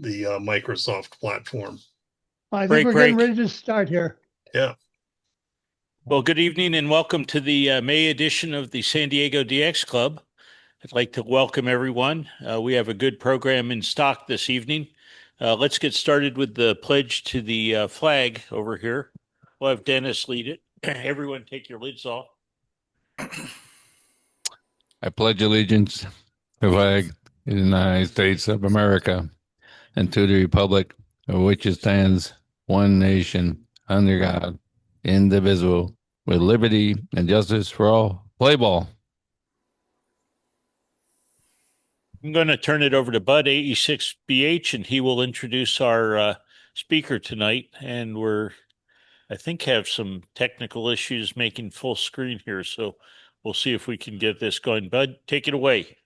the Microsoft platform. I think Break, we're getting break. ready to start here. Yeah. Well, good evening and welcome to the May edition of the San Diego DX Club. I'd like to welcome everyone. We have a good program in stock this evening. Let's get started with the pledge to the flag over here. We'll have Dennis lead it. Everyone take your lids off. I pledge allegiance to the flag of the United States of America and to the republic for which it stands, one nation, under God, indivisible, with liberty and justice for all. Play ball. I'm going to turn it over to Bud, AE6BH, and he will introduce our speaker tonight. And I think, have some technical issues making full screen here. So we'll see if we can get this going. Bud, take it away.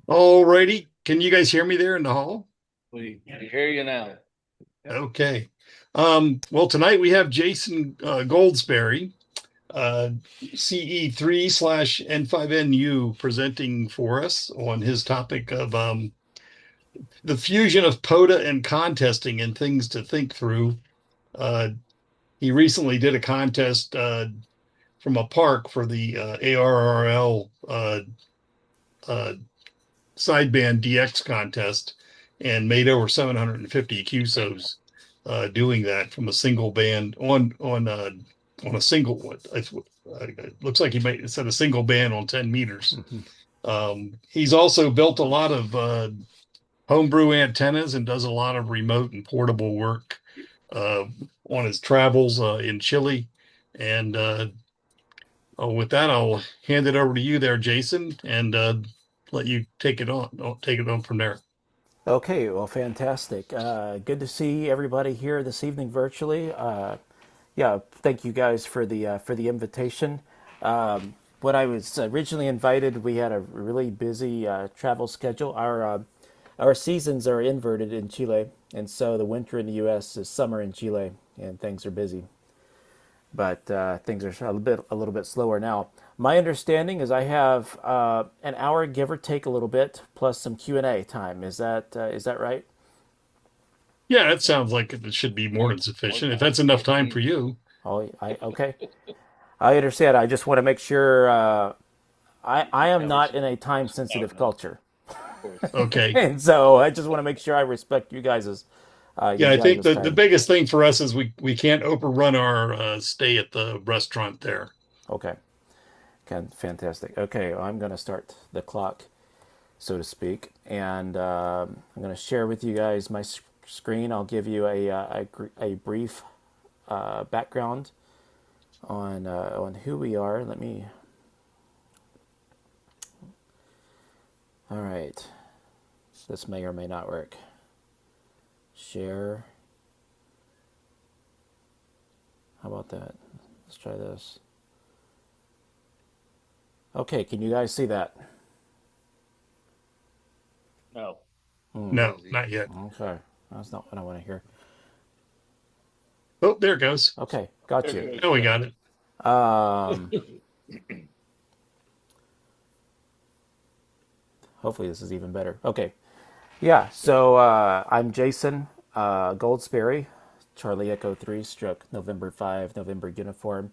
All righty. Can you guys hear me there in the hall? We hear you now. Okay. Well, tonight we have Jason Goldsberry, CE3/N5NU, presenting for us on his topic of the fusion of POTA and contesting and things to think through. He recently did a contest from a park for the ARRL sideband DX contest and made over 750 QSOs doing that from a single band on a single one. It looks like he set a single band on 10 meters. He's also built a lot of homebrew antennas and does a lot of remote and portable work on his travels in Chile. And with that, I'll hand it over to you there, Jason, and let you take it on. I'll take it on from there. Okay, well, fantastic. Good to see everybody here this evening virtually. Yeah, thank you guys for the invitation. When I was originally invited, we had a really busy travel schedule. Our seasons are inverted in Chile, and so the winter in the U.S. is summer in Chile, and things are busy. But things are a little bit slower now. My understanding is I have an hour, give or take a little bit, plus some Q&A time. Is that right? Yeah, it sounds like it should be more than sufficient. If that's enough time for you. Oh, okay. I understand. I just want to make sure I am not in a time sensitive culture. Okay. And so I just want to make sure I respect you guys' Yeah, I think the time. biggest thing for us is we can't overrun our stay at the restaurant there. Okay. Fantastic. Okay, well, I'm going to start the clock, so to speak, and I'm going to share with you guys my screen. I'll give you a brief background on who we are. All right. This may or may not work. Share. How about that? Let's try this. Okay, can you guys see that? No. No, not yet. Okay, that's not what I want to hear. Oh, there it goes. Okay, got you. Oh, we got it. Hopefully this is even better. Okay. Yeah, so I'm Jason Goldsberry, Charlie Echo 3 stroke November 5, November uniform.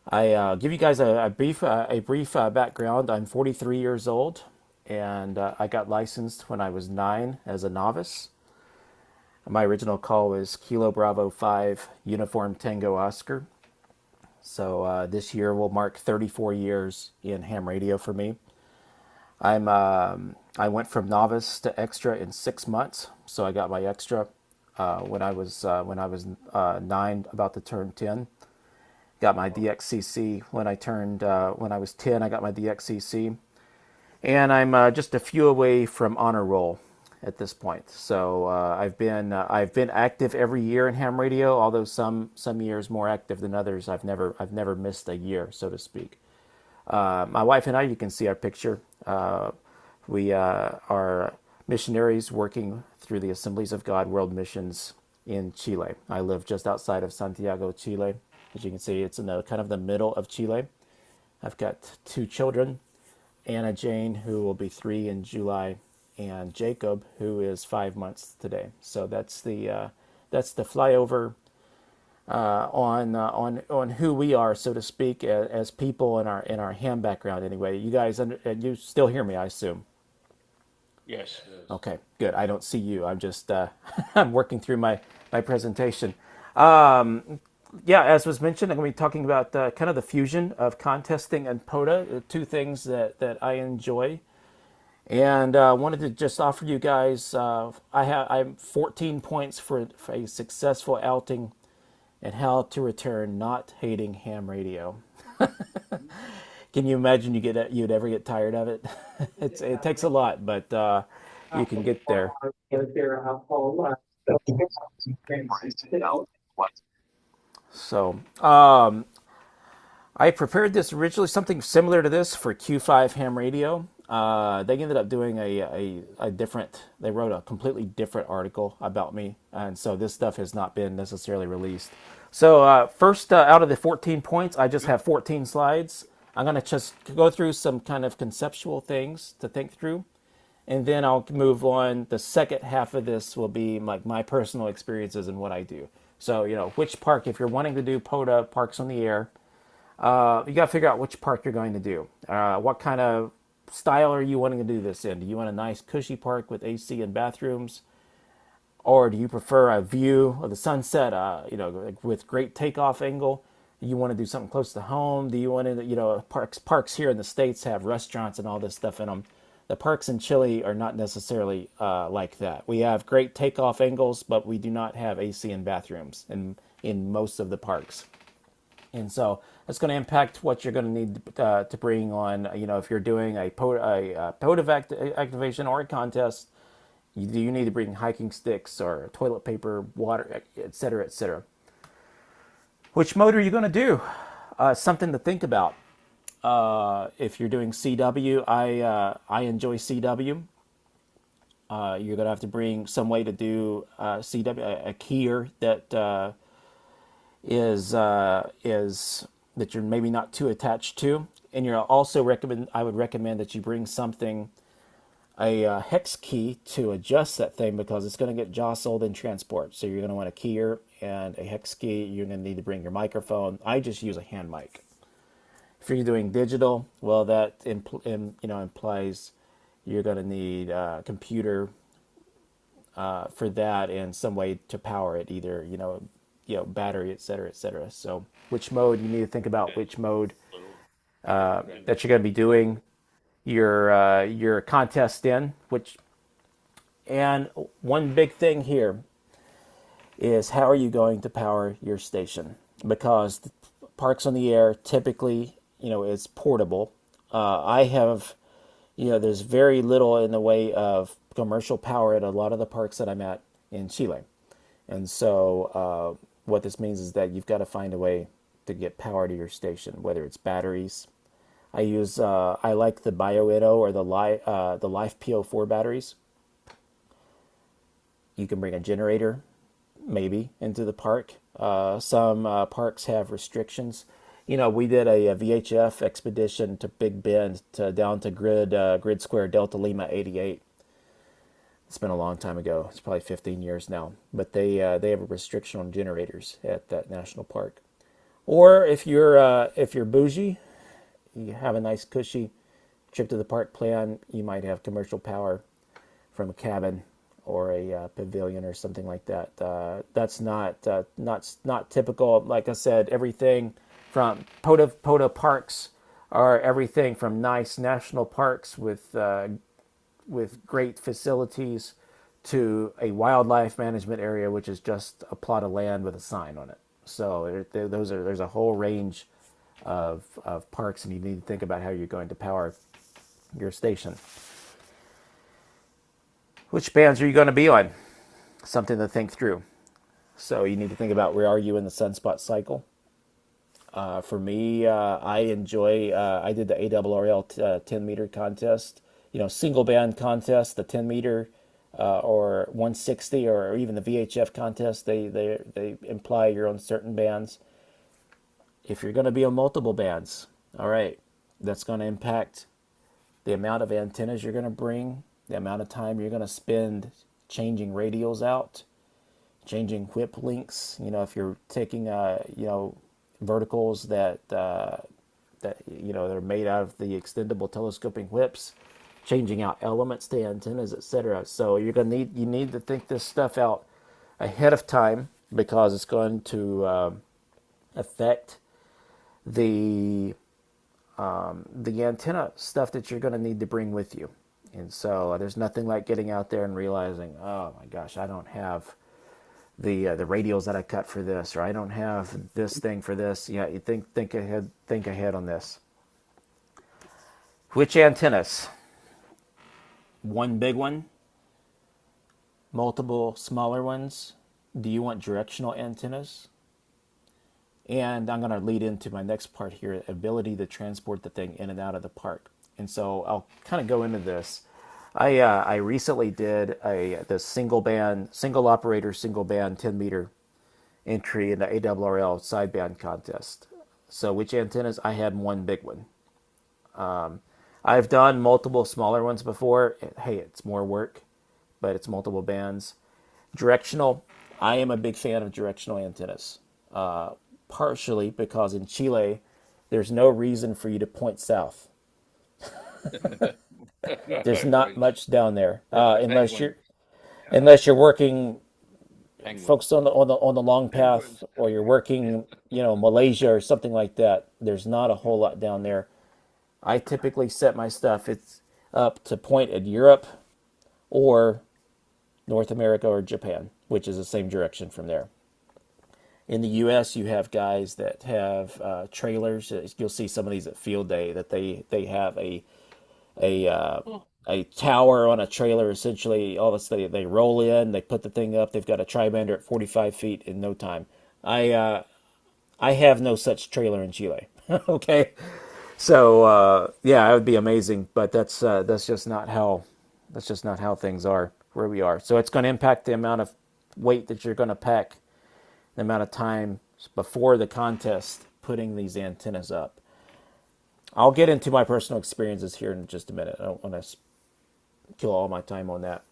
I give you guys a brief background. I'm 43 years old, and I got licensed when I was 9 as a novice. My original call was Kilo Bravo 5 Uniform Tango Oscar. So this year will mark 34 years in ham radio for me. I went from novice to extra in 6 months, so I got my extra when I was 9, about to turn 10. Got my DXCC when I was 10. I got my DXCC, and I'm just a few away from honor roll at this point. So I've been active every year in ham radio, although some years more active than others. I've never missed a year, so to speak. My wife and I, you can see our picture. We are missionaries working through the Assemblies of God World Missions in Chile. I live just outside of Santiago, Chile. As you can see, it's in the kind of the middle of Chile. I've got 2 children, Anna Jane, who will be 3 in July, and Jacob, who is 5 months today. So that's the flyover on who we are, so to speak, as people in our ham background. Anyway, you guys, you still hear me, I assume. Yes. Okay, good. I don't see you. I'm just I'm working through my presentation. Yeah, as was mentioned, I'm going to be talking about kind of the fusion of contesting and POTA, the two things that I enjoy. And wanted to just offer you guys, I'm 14 points for a successful outing and how to return not hating ham radio. Can you imagine you'd ever get tired of it? It takes a lot, but you can get there. So I prepared this originally, something similar to this for Q5 Ham Radio. They ended up doing a different, they wrote a completely different article about me. And so this stuff has not been necessarily released. So first, out of the 14 points, I just have 14 slides. I'm going to just go through some kind of conceptual things to think through. And then I'll move on. The second half of this will be like my personal experiences and what I do. So, which park, if you're wanting to do POTA, Parks on the Air, you got to figure out which park you're going to do. What kind of style are you wanting to do this in? Do you want a nice cushy park with AC and bathrooms? Or do you prefer a view of the sunset, with great takeoff angle? Do you want to do something close to home? Do you want to, parks here in the States have restaurants and all this stuff in them. The parks in Chile are not necessarily like that. We have great takeoff angles, but we do not have AC and bathrooms in most of the parks. And so that's going to impact what you're going to need to bring on, if you're doing a POTA activation or a contest. Do you need to bring hiking sticks or toilet paper, water, et cetera, et cetera? Which mode are you going to do? Something to think about. If you're doing CW, I enjoy CW. You're going to have to bring some way to do CW, a keyer that is that you're maybe not too attached to. And I would recommend that you bring something, a hex key to adjust that thing, because it's going to get jostled in transport. So you're going to want a keyer and a hex key. You're going to need to bring your microphone. I just use a hand mic. If you're doing digital, well, that implies you're going to need a computer for that and some way to power it, either battery, et cetera, et cetera. So which mode you need to think about, which mode that you're going to be doing your contest in. And one big thing here is, how are you going to power your station? Because the Parks on the Air typically, is portable. I have, there's very little in the way of commercial power at a lot of the parks that I'm at in Chile. And so what this means is that you've got to find a way to get power to your station, whether it's batteries. I like the BioInno or the Life PO4 batteries. You can bring a generator, maybe, into the park. Some parks have restrictions. We did a VHF expedition to Big Bend, down to Grid Square Delta Lima 88. It's been a long time ago. It's probably 15 years now. But they have a restriction on generators at that national park. Or if you're bougie, you have a nice cushy trip to the park plan, you might have commercial power from a cabin or a pavilion or something like that. That's not typical. Like I said, everything from POTA parks are everything from nice national parks with great facilities to a wildlife management area, which is just a plot of land with a sign on it. So there's a whole range of parks, and you need to think about how you're going to power your station. Which bands are you going to be on? Something to think through. So you need to think about, where are you in the sunspot cycle? For me, I enjoy, I did the ARRL 10 meter contest, single band contest, the 10 meter or 160, or even the VHF contest. They imply you're on certain bands. If you're going to be on multiple bands, all right, that's going to impact the amount of antennas you're going to bring, the amount of time you're going to spend changing radials out, changing whip links. If you're taking verticals that they're made out of the extendable telescoping whips, changing out elements to antennas, etc. So you need to think this stuff out ahead of time, because it's going to affect the antenna stuff that you're going to need to bring with you. And so there's nothing like getting out there and realizing, oh my gosh, I don't have the radials that I cut for this, or I don't have this thing for this. You think ahead on this. Which antennas? One big one, multiple smaller ones. Do you want directional antennas? And I'm going to lead into my next part here, ability to transport the thing in and out of the park. And so I'll kind of go into this. I recently did the single operator, single band 10 meter entry in the ARRL sideband contest. So which antennas? I had one big one. I've done multiple smaller ones before. Hey, it's more work, but it's multiple bands. Directional. I am a big fan of directional antennas. Partially because in Chile, there's no reason for you to point south. There's not much down there, unless you're working, folks on the long path, or you're working, Malaysia or something like that. There's not a whole lot down there. I typically set my stuff up to point at Europe or North America or Japan, which is the same direction from there. In the U.S., you have guys that have trailers. You'll see some of these at field day, that they have a tower on a trailer. Essentially, all this they roll in, they put the thing up. They've got a tri-bander at 45 feet in no time. I have no such trailer in Chile. Okay, so yeah, it would be amazing, but that's just not how things are where we are. So it's going to impact the amount of weight that you're going to pack, the amount of time before the contest putting these antennas up. I'll get into my personal experiences here in just a minute. I don't want to kill all my time on that.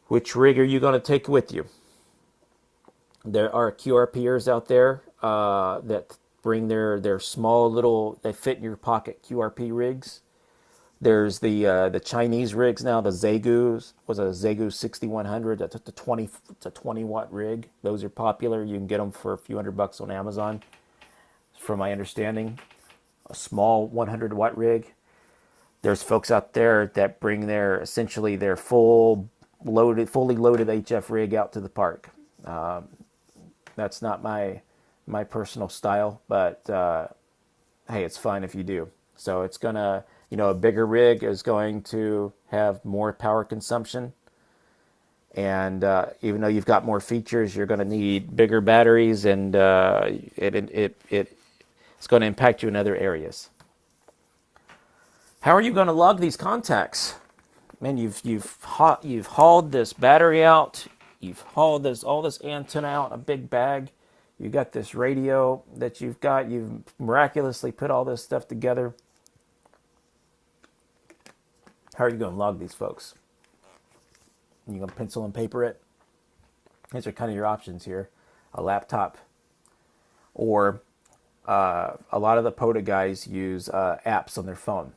Which rig are you going to take with you? There are QRPers out there that bring their small little, they fit in your pocket QRP rigs. There's the Chinese rigs now. The Xiegu was a Xiegu 6100. That's it's a 20 watt rig. Those are popular. You can get them for a few $100 on Amazon, from my understanding. A small 100 watt rig. There's folks out there that bring their fully loaded HF rig out to the park. That's not my personal style, but hey, it's fine if you do. So it's gonna, a bigger rig is going to have more power consumption, and even though you've got more features, you're going to need bigger batteries, and it's going to impact you in other areas. How are you going to log these contacts? Man, you've hauled this battery out, you've hauled all this antenna out in a big bag. You got this radio that you've miraculously put all this stuff together. How are you going to log these, folks? You going to pencil and paper it? These are kind of your options here. A laptop, or a lot of the POTA guys use apps on their phone.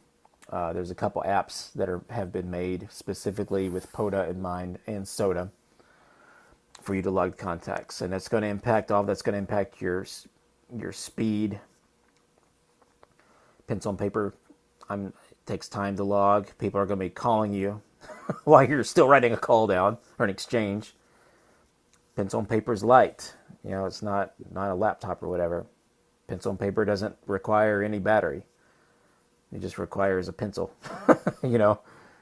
There's a couple apps that have been made specifically with POTA in mind, and SOTA, for you to log contacts. And that's going to impact your speed. Pencil and paper, it takes time to log. People are going to be calling you while you're still writing a call down or an exchange. Pencil and paper is light. It's not a laptop or whatever. Pencil and paper doesn't require any battery. It just requires a pencil, and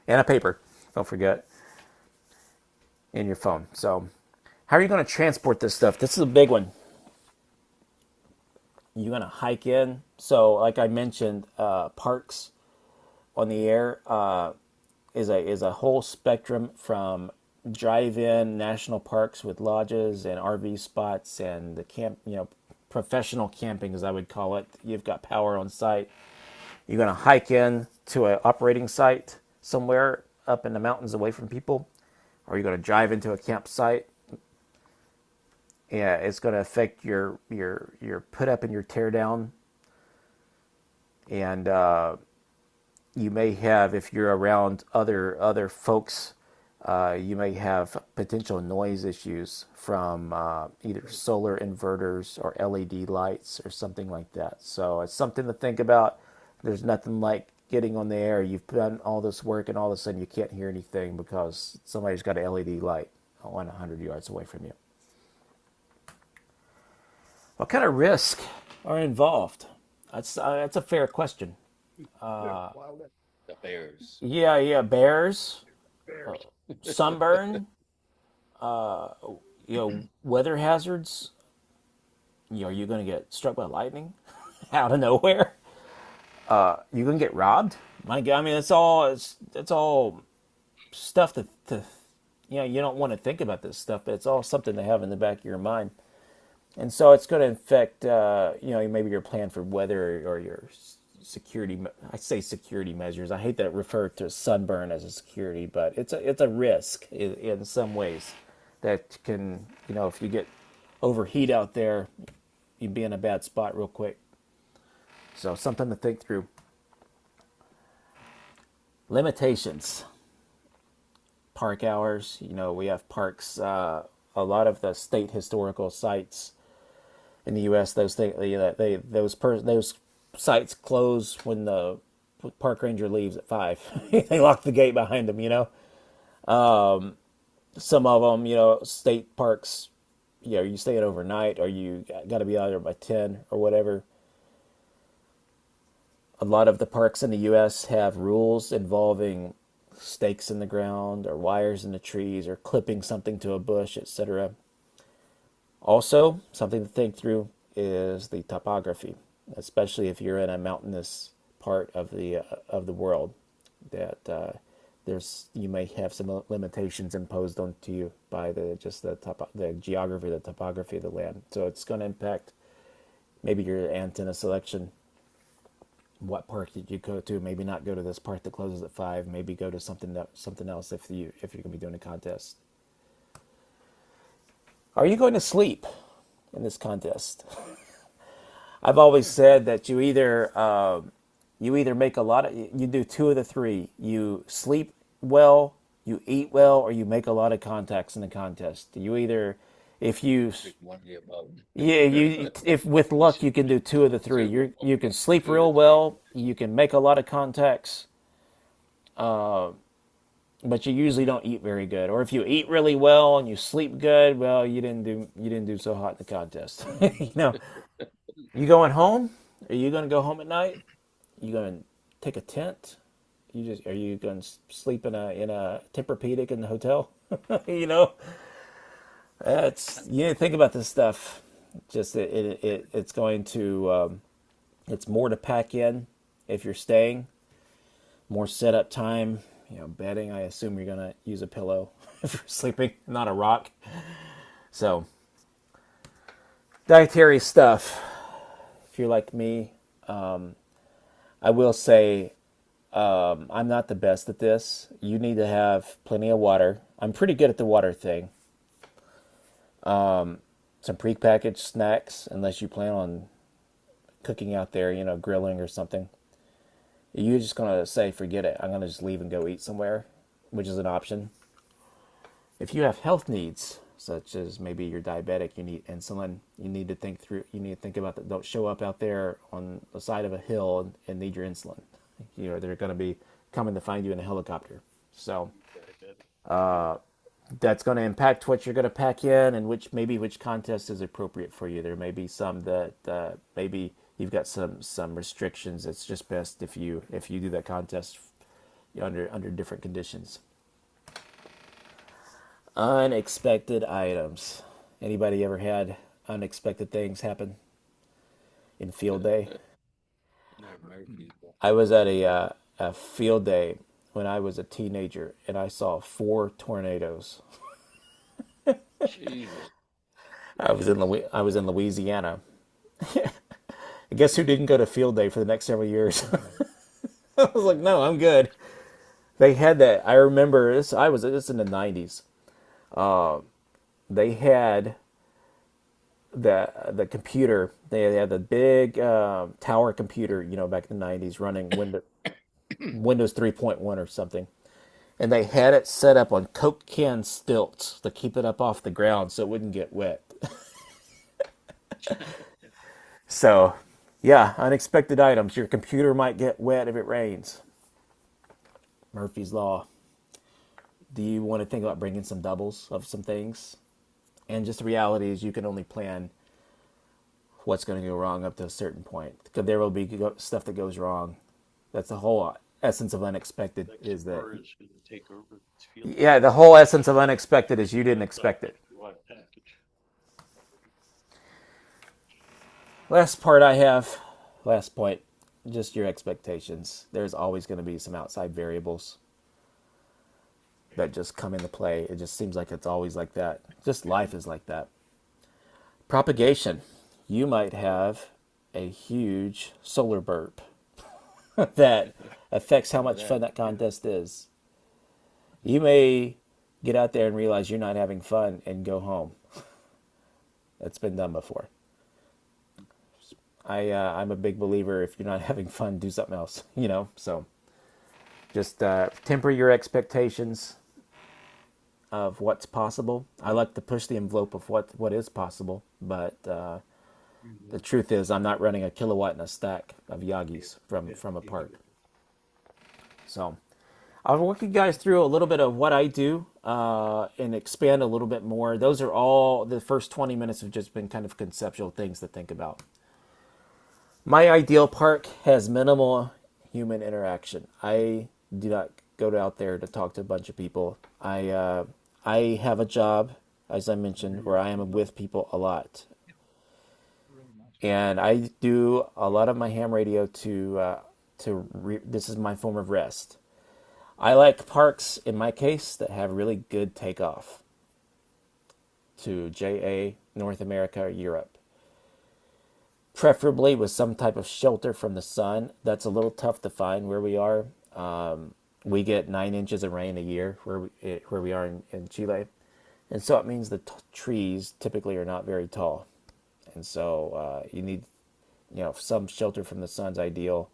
a paper. Don't forget, in your phone. So, how are you going to transport this stuff? This is a big one. You're going to hike in. So, like I mentioned, parks on the air is a whole spectrum, from drive-in national parks with lodges and RV spots, and the camp, professional camping, as I would call it. You've got power on site. You're going to hike in to an operating site somewhere. up in the mountains away from people, or you're going to drive into a campsite. Yeah, it's going to affect your put up and your tear down, and you may have, if you're around other folks, you may have potential noise issues from either solar inverters or LED lights or something like that. So it's something to think about. There's nothing like getting on the air. You've done all this work and all of a sudden you can't hear anything because somebody's got an LED light 100 yards away from you. What kind of risk are involved? That's a fair question. The bears. Yeah, bears, sunburn, uh, weather hazards. Are you going to get struck by lightning out of nowhere? You going to get robbed? My God, I mean, it's all stuff to you don't want to think about this stuff, but it's all something to have in the back of your mind. And so it's going to affect, maybe your plan for weather or your security. I say security measures. I hate to refer to sunburn as a security, but it's a risk in some ways that can, if you get overheat out there, you'd be in a bad spot real quick. So something to think through. Limitations. Park hours. We have parks. A lot of the state historical sites in the U.S., those sites close when the park ranger leaves at 5. They lock the gate behind them. Some of them, state parks, you stay it overnight or you got to be out there by 10 or whatever. A lot of the parks in the U.S. have rules involving stakes in the ground or wires in the trees or clipping something to a bush, etc. Also, something to think through is the topography, especially if you're in a mountainous part of the world. That you may have some limitations imposed onto you by the geography, the topography of the land. So it's going to impact maybe your antenna selection. What park did you go to? Maybe not go to this park that closes at 5. Maybe go to something else if you're going to be doing a contest. Are you going to sleep in this contest? I've always said that you either make you do two of the three. You sleep well, you eat well, or you make a lot of contacts in the contest. If with luck you can do two of the three. You can sleep real well, you can make a lot of contacts, but you usually don't eat very good. Or if you eat really well and you sleep good, well, you didn't do so hot in the contest. You going home? Are you going to go home at night? You going to take a tent? Are you going to sleep in a Tempur-Pedic in the hotel? You think about this stuff. Just it's going to it's more to pack in if you're staying. More setup time. Bedding. I assume you're gonna use a pillow if you're sleeping, not a rock. So dietary stuff. If you're like me, I will say I'm not the best at this. You need to have plenty of water. I'm pretty good at the water thing. Some pre-packaged snacks, unless you plan on cooking out there, grilling or something. You're just going to say, forget it. I'm going to just leave and go eat somewhere, which is an option. If you have health needs, such as maybe you're diabetic, you need insulin, you need to think about that. Don't show up out there on the side of a hill and need your insulin. They're going to be coming to find you in a helicopter. So, that's going to impact what you're going to pack in and which contest is appropriate for you. There may be some that maybe you've got some restrictions. It's just best if you do that contest under different conditions. Unexpected items. Anybody ever had unexpected things happen in field day? I was at a field day when I was a teenager, and I saw 4 tornadoes. Jesus. I was in Louisiana. I guess who didn't go to field day for the next several years? I was like, no, I'm good. They had that. I remember this. I was this in the '90s. They had the computer. They had the big tower computer, back in the '90s, running Windows 3.1 or something, and they had it set up on Coke can stilts to keep it up off the ground so it wouldn't get wet. So, yeah, unexpected items. Your computer might get wet if it rains. Murphy's Law. Do you want to think about bringing some doubles of some things? And just the reality is you can only plan what's going to go wrong up to a certain point. Because there will be stuff that goes wrong. That's the whole essence of unexpected is that. Yeah, the whole essence of unexpected is you didn't expect it. Last point, just your expectations. There's always going to be some outside variables that just come into play. It just seems like it's always like that. Just life is like that. Propagation. You might have a huge solar burp that affects how much fun that contest is. You may get out there and realize you're not having fun and go home. That's been done before. I'm a big believer if you're not having fun, do something else, So just temper your expectations of what's possible. I like to push the envelope of what is possible, but the truth is I'm not running a kilowatt in a stack of Yagis from a park. So I'll walk you guys through a little bit of what I do and expand a little bit more. Those are all, the first 20 minutes have just been kind of conceptual things to think about. My ideal park has minimal human interaction. I do not go out there to talk to a bunch of people. I have a job, as I mentioned, where I am with people a lot. And I do a lot of my ham radio this is my form of rest. I like parks, in my case, that have really good takeoff to JA, North America, or Europe. Preferably with some type of shelter from the sun. That's a little tough to find where we are. We get 9 inches of rain a year where we are in Chile. And so it means the trees typically are not very tall. And so you need, some shelter from the sun's ideal.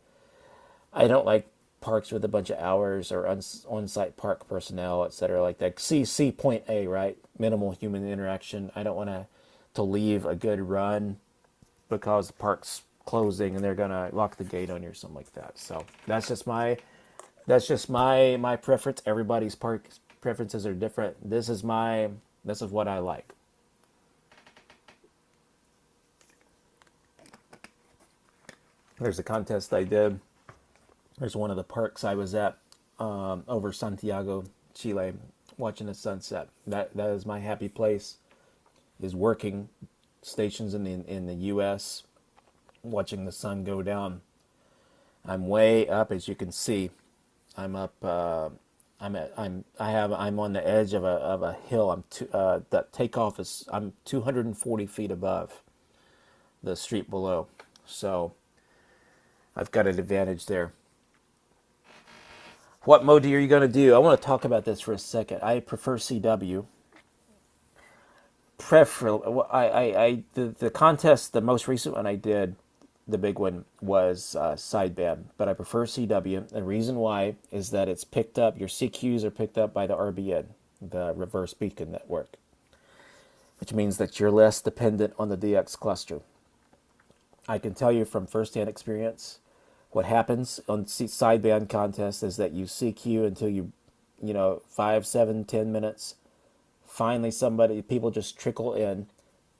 I don't like parks with a bunch of hours or on-site park personnel, etc. like that. See point A, right? Minimal human interaction. I don't want to leave a good run because the park's closing and they're gonna lock the gate on you or something like that. So that's just my preference. Everybody's park preferences are different. This is what I like. There's a contest I did. There's one of the parks I was at over Santiago, Chile, watching the sunset. That is my happy place. Is working stations in the U.S. watching the sun go down. I'm way up, as you can see. I'm up. I'm on the edge of a hill. That takeoff is. I'm 240 feet above the street below, so I've got an advantage there. What mode are you going to do? I want to talk about this for a second. I prefer CW. The contest, the most recent one I did, the big one, was sideband, but I prefer CW. The reason why is that it's picked up, your CQs are picked up by the RBN, the reverse beacon network, which means that you're less dependent on the DX cluster. I can tell you from firsthand experience, what happens on sideband contests is that you CQ until you 5, 7, 10 minutes. Finally, people just trickle in.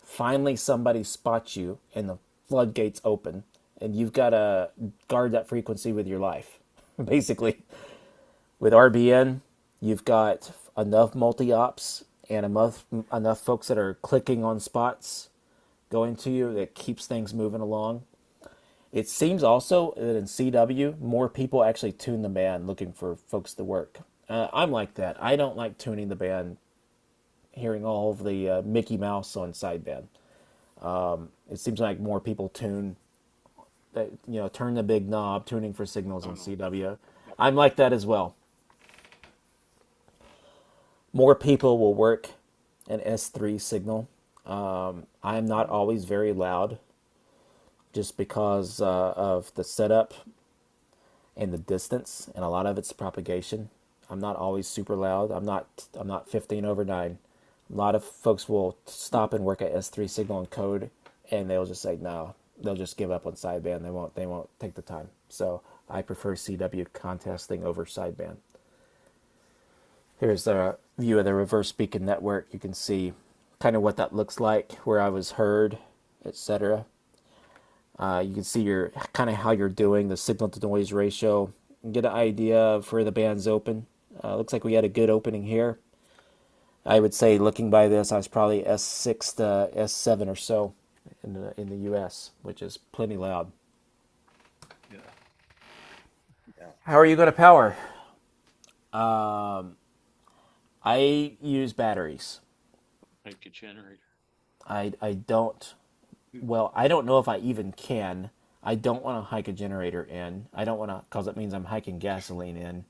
Finally, somebody spots you, and the floodgates open, and you've got to guard that frequency with your life. Basically, with RBN, you've got enough multi-ops and enough folks that are clicking on spots going to you that keeps things moving along. It seems also that in CW, more people actually tune the band looking for folks to work. I'm like that. I don't like tuning the band, hearing all of the Mickey Mouse on sideband. It seems like more people turn the big knob, tuning for signals on CW. I'm like that as well. more people will work an S3 signal. I'm not always very loud just because of the setup and the distance, and a lot of it's propagation. I'm not always super loud. I'm not 15 over 9. A lot of folks will stop and work at S3 signal and code, and they'll just say no. They'll just give up on sideband. They won't take the time. So I prefer CW contesting over sideband. Here's the view of the reverse beacon network. You can see kind of what that looks like, where I was heard, etc. You can see your kind of how you're doing the signal to noise ratio. Get an idea of where the band's open. Looks like we had a good opening here. I would say, looking by this, I was probably S6 to S7 or so in the U.S., which is plenty loud. Yeah. How are you going to power? I use batteries. Like a generator. I don't. Well, I don't know if I even can. I don't want to hike a generator in. I don't want to, because it means I'm hiking gasoline in.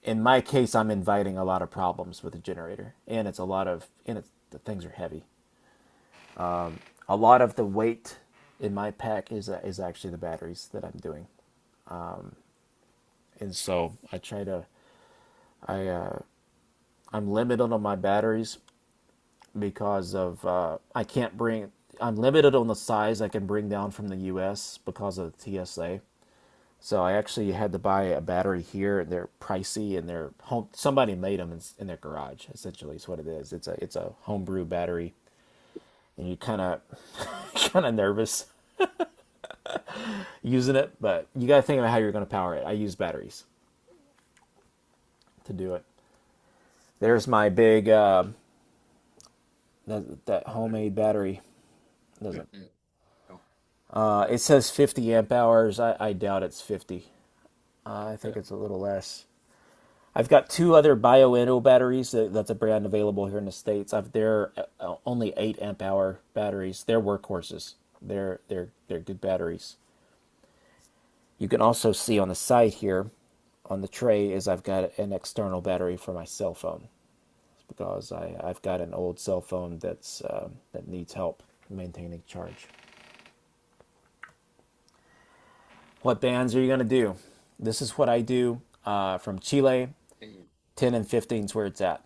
In my case, I'm inviting a lot of problems with the generator, and the things are heavy. A lot of the weight in my pack is actually the batteries that I'm doing, and so I'm limited on my batteries because of I'm limited on the size I can bring down from the U.S. because of the TSA. So I actually had to buy a battery here, and they're pricey, and they're home. Somebody made them in their garage. Essentially, is what it is. It's a homebrew battery, and you kind of kind of nervous using it, but you got to think about how you're going to power it. I use batteries to do it. There's my big that homemade battery. Doesn't. It says 50 amp hours. I doubt it's 50. I think it's a little less. I've got two other Bio batteries. That's a brand available here in the States. They're only 8 amp hour batteries. They're workhorses. They're good batteries. You can also see on the side here, on the tray, is I've got an external battery for my cell phone. It's because I've got an old cell phone that needs help maintaining charge. What bands are you going to do? This is what I do from Chile. 10 and 15 is where it's at.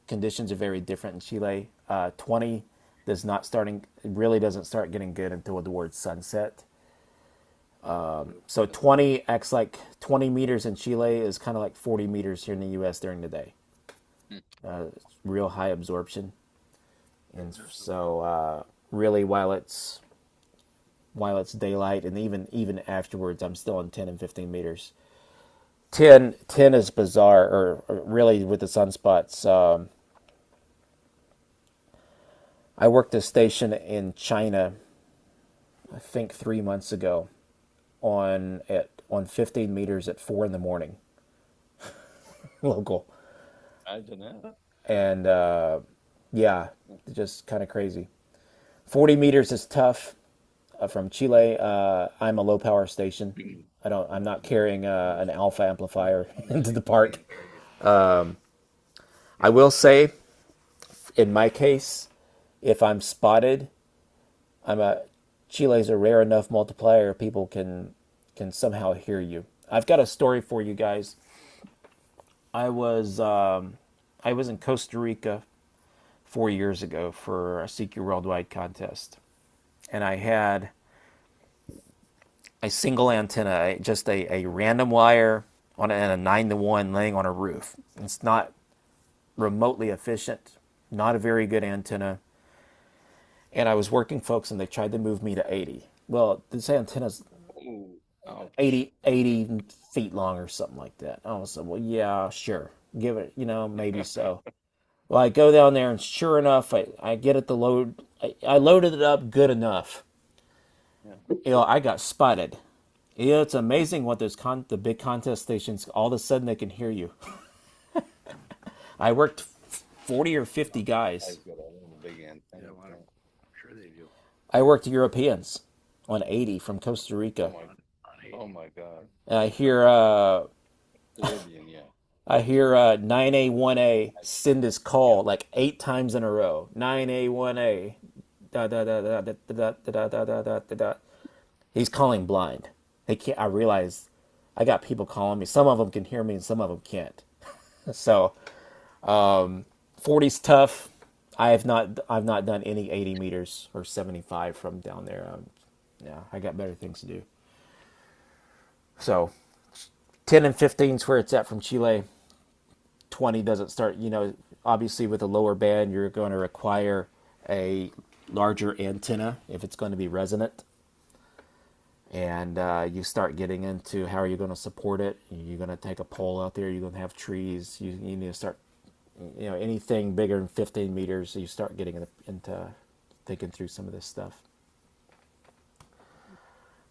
Conditions are very different in Chile. 20 really doesn't start getting good until towards sunset. So 20 acts like 20 meters in Chile is kind of like 40 meters here in the U.S. during the day. Real high absorption. And so really while it's daylight, and even afterwards, I'm still in 10 and 15 meters. 10 is bizarre, or really with the sunspots. I worked a station in China, I think 3 months ago, on 15 meters at 4 in the morning, local. Imagine that. And yeah, just kind of crazy. 40 meters is tough. From Chile, I'm a low power station. I'm not carrying an alpha amplifier into the park. I will say, in my case, if I'm spotted, Chile's a rare enough multiplier. People can somehow hear you. I've got a story for you guys. I was in Costa Rica 4 years ago for a CQ Worldwide contest. And I had a single antenna, just a random wire and a 9-to-1 laying on a roof. It's not remotely efficient, not a very good antenna. And I was working folks, and they tried to move me to 80. Well, this antenna's 80 feet long or something like that. I was like, well, yeah, sure. Give it, maybe so. Well, I go down there, and sure enough, I get it to load. I loaded it up good enough. I got spotted. It's amazing what the big contest stations, all of a sudden they can hear you. I worked 40 or 50 guys. Sure they do. I worked Europeans on 80 from Costa Rica. Oh my God. And I hear Caribbean, yeah. I hear 9A1A send his call like 8 times in a row. 9A1A. Da da da da da da da da da da da da. He's calling blind. They can't. I realize I got people calling me. Some of them can hear me, and some of them can't. So 40's tough. I've not done any 80 meters or 75 from down there. Yeah, I got better things to do. So 10 and 15 is where it's at from Chile. 20 doesn't start. Obviously with a lower band, you're going to require a larger antenna if it's going to be resonant. And you start getting into how are you going to support it. You're going to take a pole out there. You're going to have trees. You need to start, anything bigger than 15 meters, you start getting into thinking through some of this stuff.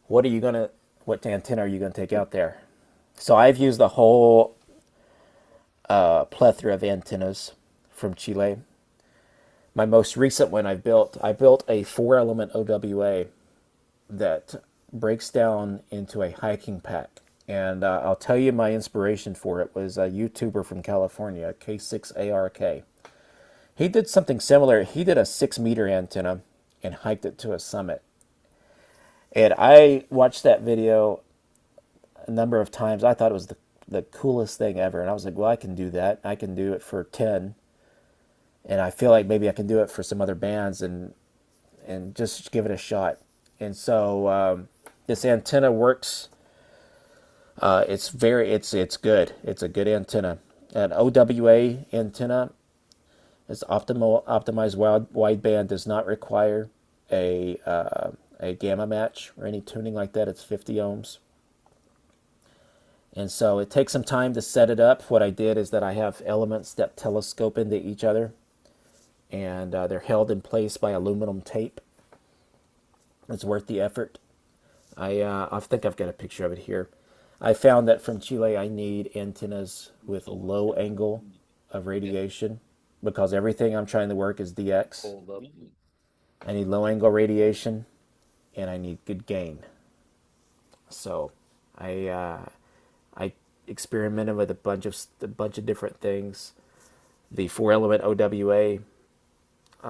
What antenna are you going to take out there? So I've used the whole plethora of antennas from Chile. My most recent one I built a 4-element OWA that breaks down into a hiking pack. And I'll tell you my inspiration for it was a YouTuber from California, K6ARK. He did something similar. He did a 6-meter antenna and hiked it to a summit. And I watched that video a number of times. I thought it was the coolest thing ever. And I was like, well, I can do that. I can do it for 10. And I feel like maybe I can do it for some other bands and just give it a shot. And so this antenna works. It's good. It's a good antenna. An OWA antenna is optimized wideband, does not require a gamma match or any tuning like that. It's 50 ohms. And so it takes some time to set it up. What I did is that I have elements that telescope into each other, and they're held in place by aluminum tape. It's worth the effort. I think I've got a picture of it here. I found that from Chile I need antennas with low angle of radiation because everything I'm trying to work is DX. I need low angle radiation and I need good gain. So I experimented with a bunch of different things. The 4-element OWA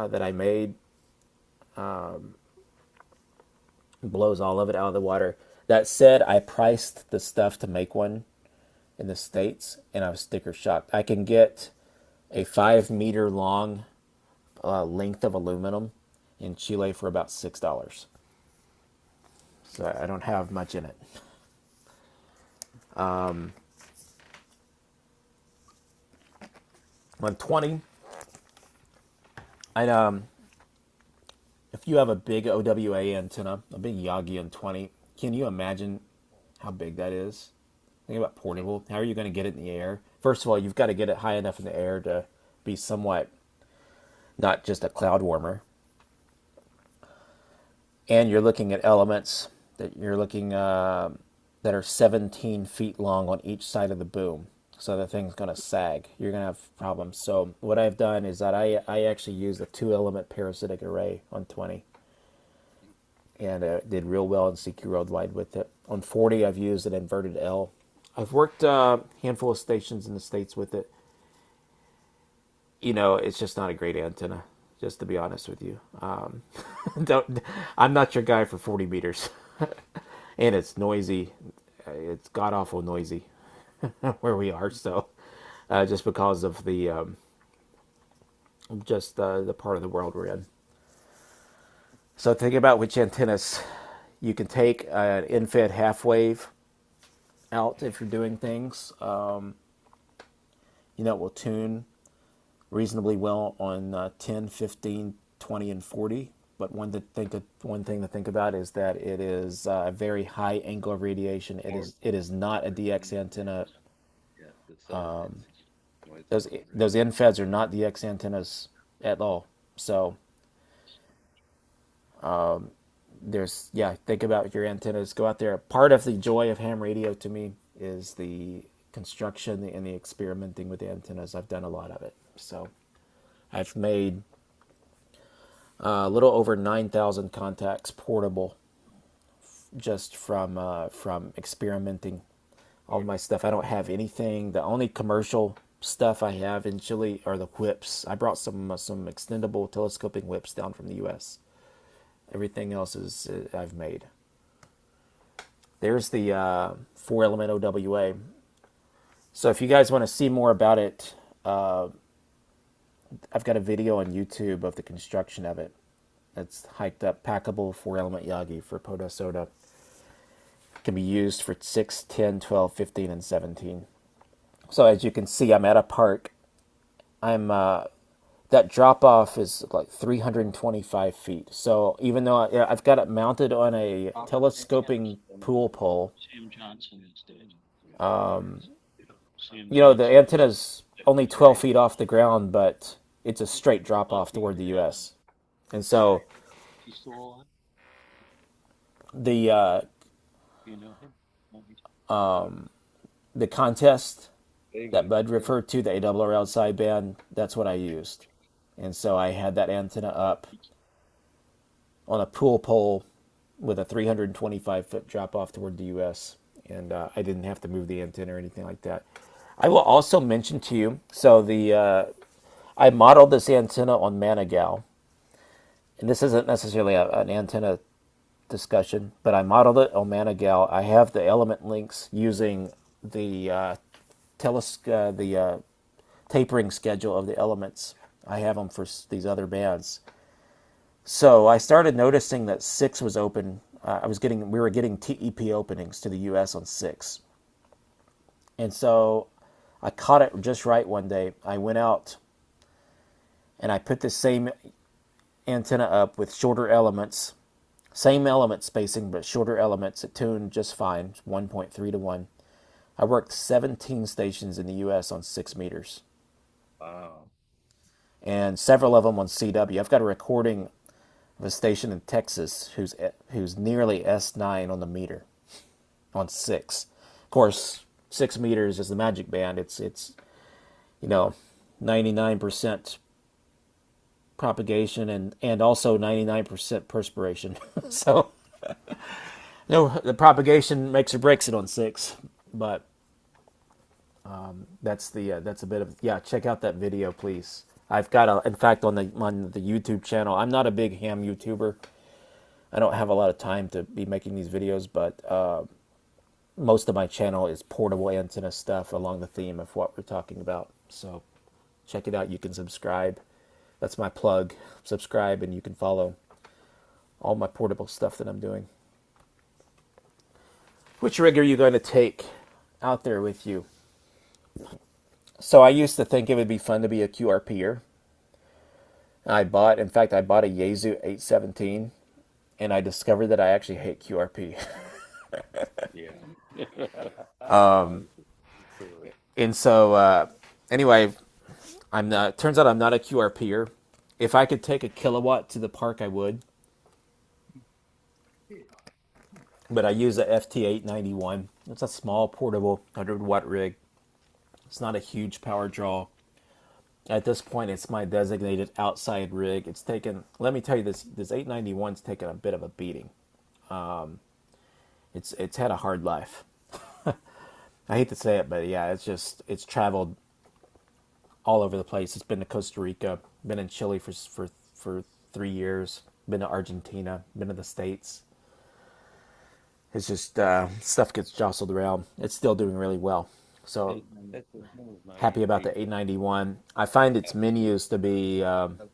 that I made blows all of it out of the water. That said, I priced the stuff to make one in the States, and I was sticker shocked. I can get a 5-meter long length of aluminum in Chile for about $6. So I don't have much in it. 120. If you have a big OWA antenna, a big Yagi N20, can you imagine how big that is? Think about portable. How are you going to get it in the air? First of all, you've got to get it high enough in the air to be somewhat not just a cloud warmer. And you're looking at elements that that are 17 feet long on each side of the boom. So the thing's going to sag. You're going to have problems. So what I've done is that I actually used a 2-element parasitic array on 20. And did real well in CQ Worldwide with it. On 40, I've used an inverted L. I've worked a handful of stations in the States with it. It's just not a great antenna, just to be honest with you. I'm not your guy for 40 meters. And it's noisy. It's god-awful noisy where we are. So just because of the part of the world we're in. So think about which antennas you can take. An N5NU half wave out if you're doing things. It will tune reasonably well on 10, 15, 20, and 40. But one thing to think about is that it is a very high angle of radiation. It is not a DX antenna. Those N5NUs are not DX antennas at all. So think about your antennas. Go out there. Part of the joy of ham radio to me is the construction and the experimenting with the antennas. I've done a lot of it. So I've made a little over 9,000 contacts portable just from experimenting all of my stuff. I don't have anything. The only commercial stuff I have in Chile are the whips. I brought some extendable telescoping whips down from the U.S. Everything else is I've made. There's the 4-element OWA. So if you guys want to see more about it, I've got a video on YouTube of the construction of it. It's hiked up, packable 4-element Yagi for Poda Soda. Can be used for 6, 10, 12, 15, and 17. So as you can see, I'm at a park. That drop off is like 325 feet. So even though I've got it mounted on a telescoping pool pole, the antenna's only 12 feet off the ground, but it's a straight drop off toward the U.S. And so the the contest that Bud referred to, the ARRL sideband, that's what I used. And so I had that antenna up on a pool pole with a 325-foot drop-off toward the U.S., and I didn't have to move the antenna or anything like that. I will also mention to you, so I modeled this antenna on Manigal, and this isn't necessarily an antenna discussion, but I modeled it on Manigal. I have the element links using the tapering schedule of the elements. I have them for these other bands. So I started noticing that 6 was open. We were getting TEP openings to the U.S. on 6. And so I caught it just right one day. I went out and I put the same antenna up with shorter elements, same element spacing, but shorter elements. It tuned just fine, 1.3 to 1. I worked 17 stations in the U.S. on 6 meters. Wow. And several of them on CW. I've got a recording of a station in Texas who's nearly S9 on the meter, on 6. Of course, 6 meters is the magic band. It's 99% propagation and also 99% perspiration. So the propagation makes or breaks it on 6. But that's a bit of check out that video, please. I've got in fact on the YouTube channel. I'm not a big ham YouTuber. I don't have a lot of time to be making these videos, but most of my channel is portable antenna stuff along the theme of what we're talking about. So check it out. You can subscribe. That's my plug. Subscribe and you can follow all my portable stuff that I'm doing. Which rig are you going to take out there with you? So I used to think it would be fun to be a QRPer. I bought a Yaesu 817, and I discovered that I actually hate QRP. And so anyway, turns out I'm not a QRPer. If I could take a kilowatt to the park, I would. But I use a FT891. It's a small portable 100-watt rig. It's not a huge power draw. At this point, it's my designated outside rig. It's taken, let me tell you, this 891's taken a bit of a beating. It's had a hard life. I hate to say it, but yeah, it's traveled all over the place. It's been to Costa Rica, been in Chile for 3 years, been to Argentina, been to the States. It's just stuff gets jostled around. It's still doing really well. So happy about the 891. I find its menus to be the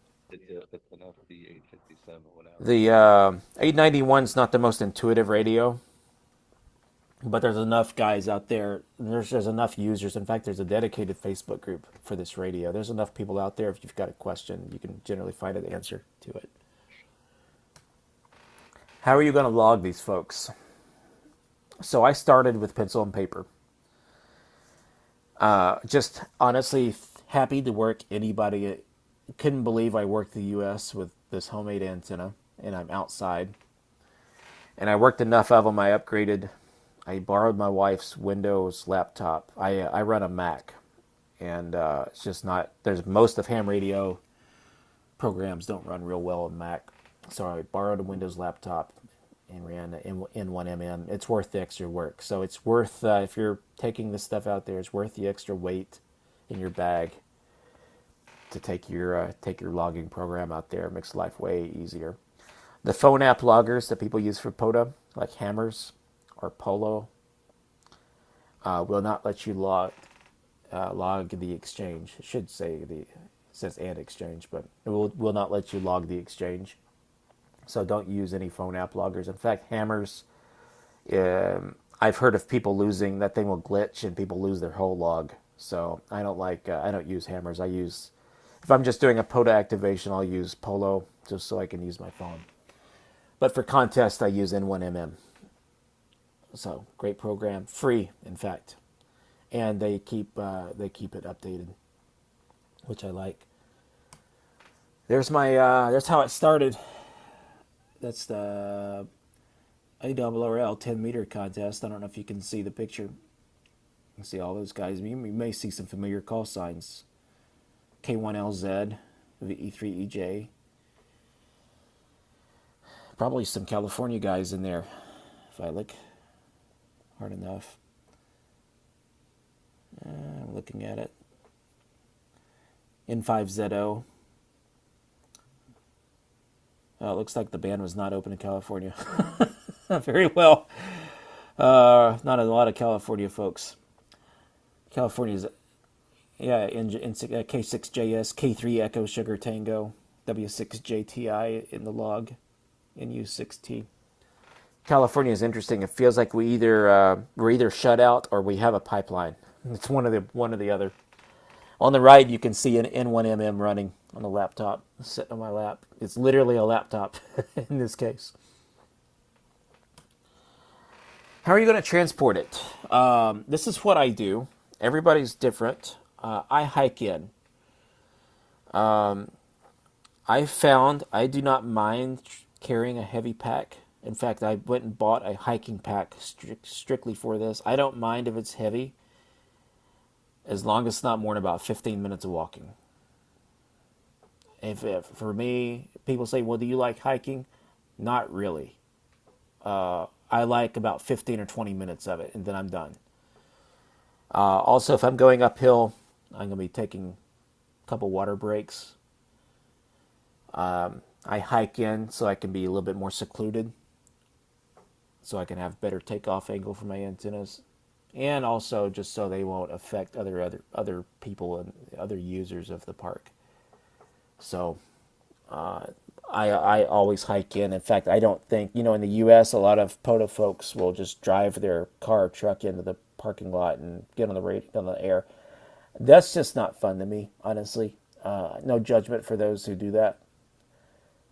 891 is not the most intuitive radio, but there's enough guys out there. There's enough users. In fact, there's a dedicated Facebook group for this radio. There's enough people out there. If you've got a question, you can generally find an answer to it. How are you going to log these folks? So I started with pencil and paper. Just honestly happy to work anybody. Couldn't believe I worked the U.S. with this homemade antenna, and I'm outside. And I worked enough of them. I borrowed my wife's Windows laptop. I run a Mac, and it's just not. There's most of ham radio programs don't run real well on Mac, so I borrowed a Windows laptop, and ran N1MM. It's worth the extra work. So it's worth, if you're taking this stuff out there, it's worth the extra weight in your bag to take your logging program out there. It makes life way easier. The phone app loggers that people use for POTA, like Hammers or Polo, will not let you log the exchange. It should say it says and exchange, but it will not let you log the exchange. So don't use any phone app loggers. In fact, Hammers, I've heard of people losing that thing will glitch and people lose their whole log. So I don't use Hammers. If I'm just doing a POTA activation, I'll use Polo just so I can use my phone. But for contests, I use N5NU. So great program, free in fact, and they keep it updated, which I like. There's there's how it started. That's the ARRL 10-meter contest. I don't know if you can see the picture. You can see all those guys. You may see some familiar call signs. K1LZ, VE3EJ. Probably some California guys in there, if I look hard enough. I'm looking at it. N5NU. Oh, it looks like the band was not open in California. Very well. Not a lot of California folks. California's, yeah, K6JS, K3 Echo Sugar Tango, W6JTI in the log, NU6T. California is interesting. It feels like we're either shut out or we have a pipeline. It's one or the other. On the right, you can see an N5NU running on the laptop, sitting on my lap. It's literally a laptop in this case. How are you going to transport it? This is what I do. Everybody's different. I hike in. I found I do not mind carrying a heavy pack. In fact, I went and bought a hiking pack strictly for this. I don't mind if it's heavy, as long as it's not more than about 15 minutes of walking. If for me, people say, well, do you like hiking? Not really. I like about 15 or 20 minutes of it, and then I'm done. Also, if I'm going uphill, I'm going to be taking a couple water breaks. I hike in so I can be a little bit more secluded, so I can have better takeoff angle for my antennas, and also just so they won't affect other people and other users of the park. So I always hike in. In fact, I don't think, in the U.S., a lot of POTA folks will just drive their car or truck into the parking lot and get on the air. That's just not fun to me, honestly. No judgment for those who do that.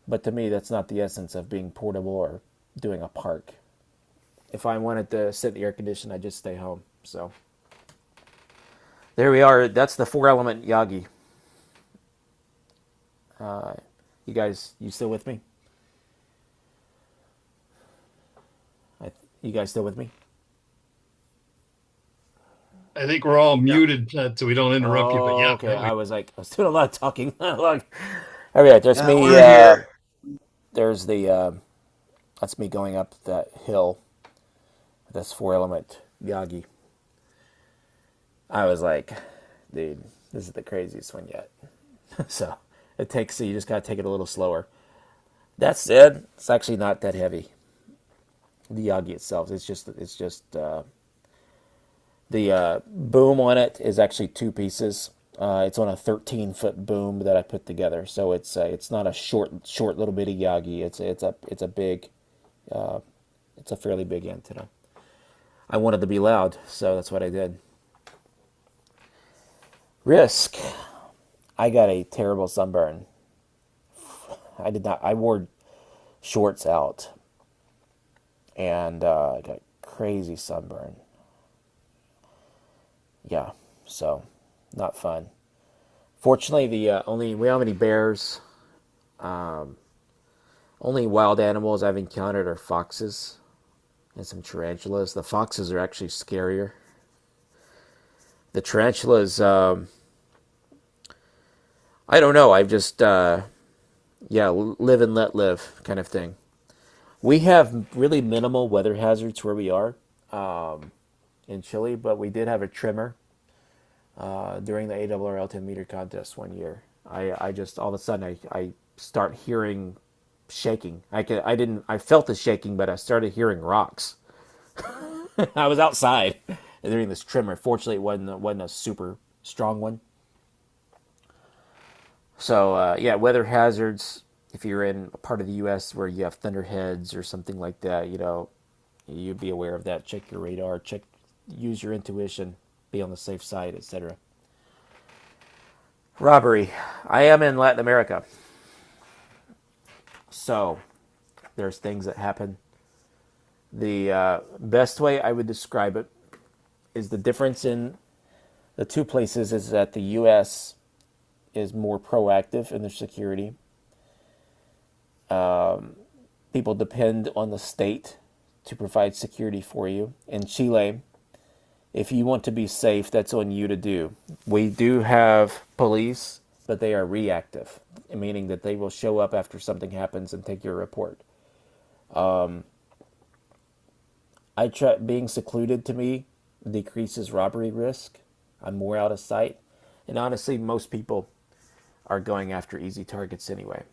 But to me, that's not the essence of being portable or doing a park. If I wanted to sit in the air condition, I'd just stay home. So there we are. That's the 4-element Yagi. You guys, you still with me? You guys still with me? I think we're all muted so we don't interrupt you. But yeah, okay. I was doing a lot of talking. All right, there's me. We're here. There's that's me going up that hill. That's 4-element Yagi. I was like, dude, this is the craziest one yet. So you just gotta take it a little slower. That said, it's actually not that heavy. The Yagi itself, it's just the boom on it is actually 2 pieces. It's on a 13-foot boom that I put together, so it's not a short little bitty Yagi. It's a big, it's a fairly big antenna. I wanted to be loud, so that's what I did. Risk. I got a terrible sunburn. I wore shorts out, and I got crazy sunburn. Yeah, so not fun. Fortunately, we don't have any bears. Only wild animals I've encountered are foxes and some tarantulas. The foxes are actually scarier. The tarantulas, I don't know. I've just, live and let live kind of thing. We have really minimal weather hazards where we are in Chile, but we did have a trimmer during the ARRL 10 meter contest one year. I just all of a sudden I start hearing shaking. I felt the shaking, but I started hearing rocks. I was outside during this trimmer. Fortunately, it wasn't a super strong one. So yeah, weather hazards. If you're in a part of the U.S. where you have thunderheads or something like that, you'd be aware of that. Check your radar. Use your intuition. Be on the safe side, etc. Robbery. I am in Latin America, so there's things that happen. The best way I would describe it is the difference in the two places is that the U.S. is more proactive in their security. People depend on the state to provide security for you. In Chile, if you want to be safe, that's on you to do. We do have police, but they are reactive, meaning that they will show up after something happens and take your report. Being secluded to me decreases robbery risk. I'm more out of sight. And honestly, most people are going after easy targets anyway.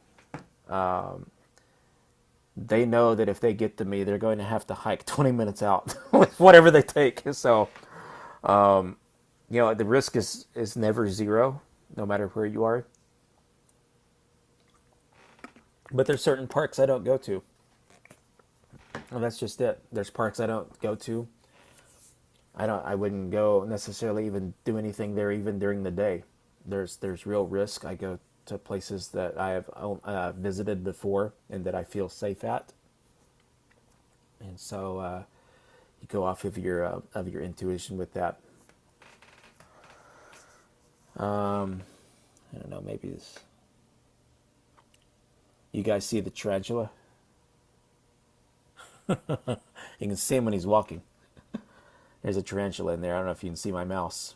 They know that if they get to me, they're going to have to hike 20 minutes out with whatever they take. So, the risk is never zero, no matter where you are. But there's certain parks I don't go to. Well, that's just it. There's parks I don't go to. I wouldn't go necessarily even do anything there even during the day. There's real risk. I go to places that I have visited before and that I feel safe at. And so you go off of your intuition with that. I don't know, maybe this. You guys see the tarantula? You can see him when he's walking. There's a tarantula in there. I don't know if you can see my mouse.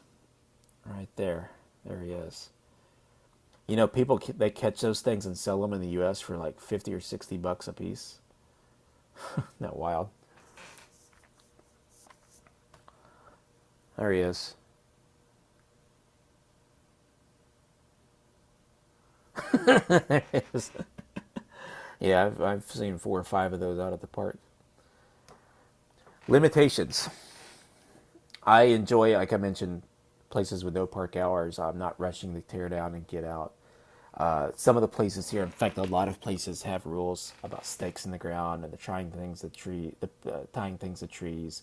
Right there. There he is. People, they catch those things and sell them in the U.S. for like 50 or 60 bucks a piece. Isn't that wild? There he is. There he is. Yeah, I've seen 4 or 5 of those out at the park. Limitations. I enjoy, like I mentioned, places with no park hours. I'm not rushing to tear down and get out. Some of the places here, in fact, a lot of places have rules about stakes in the ground and tying things to trees.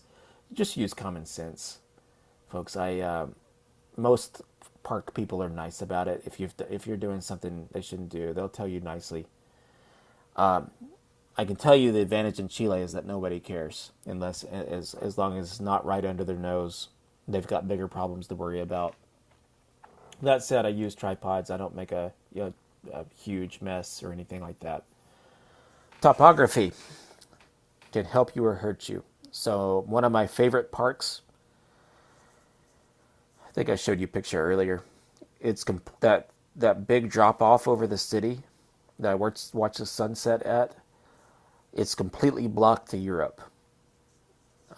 Just use common sense, folks. Most park people are nice about it. If you're doing something they shouldn't do, they'll tell you nicely. I can tell you the advantage in Chile is that nobody cares unless as long as it's not right under their nose. They've got bigger problems to worry about. That said, I use tripods. I don't make a huge mess or anything like that. Topography can help you or hurt you. So one of my favorite parks, I think I showed you a picture earlier. It's that big drop off over the city that I watch the sunset at. It's completely blocked to Europe.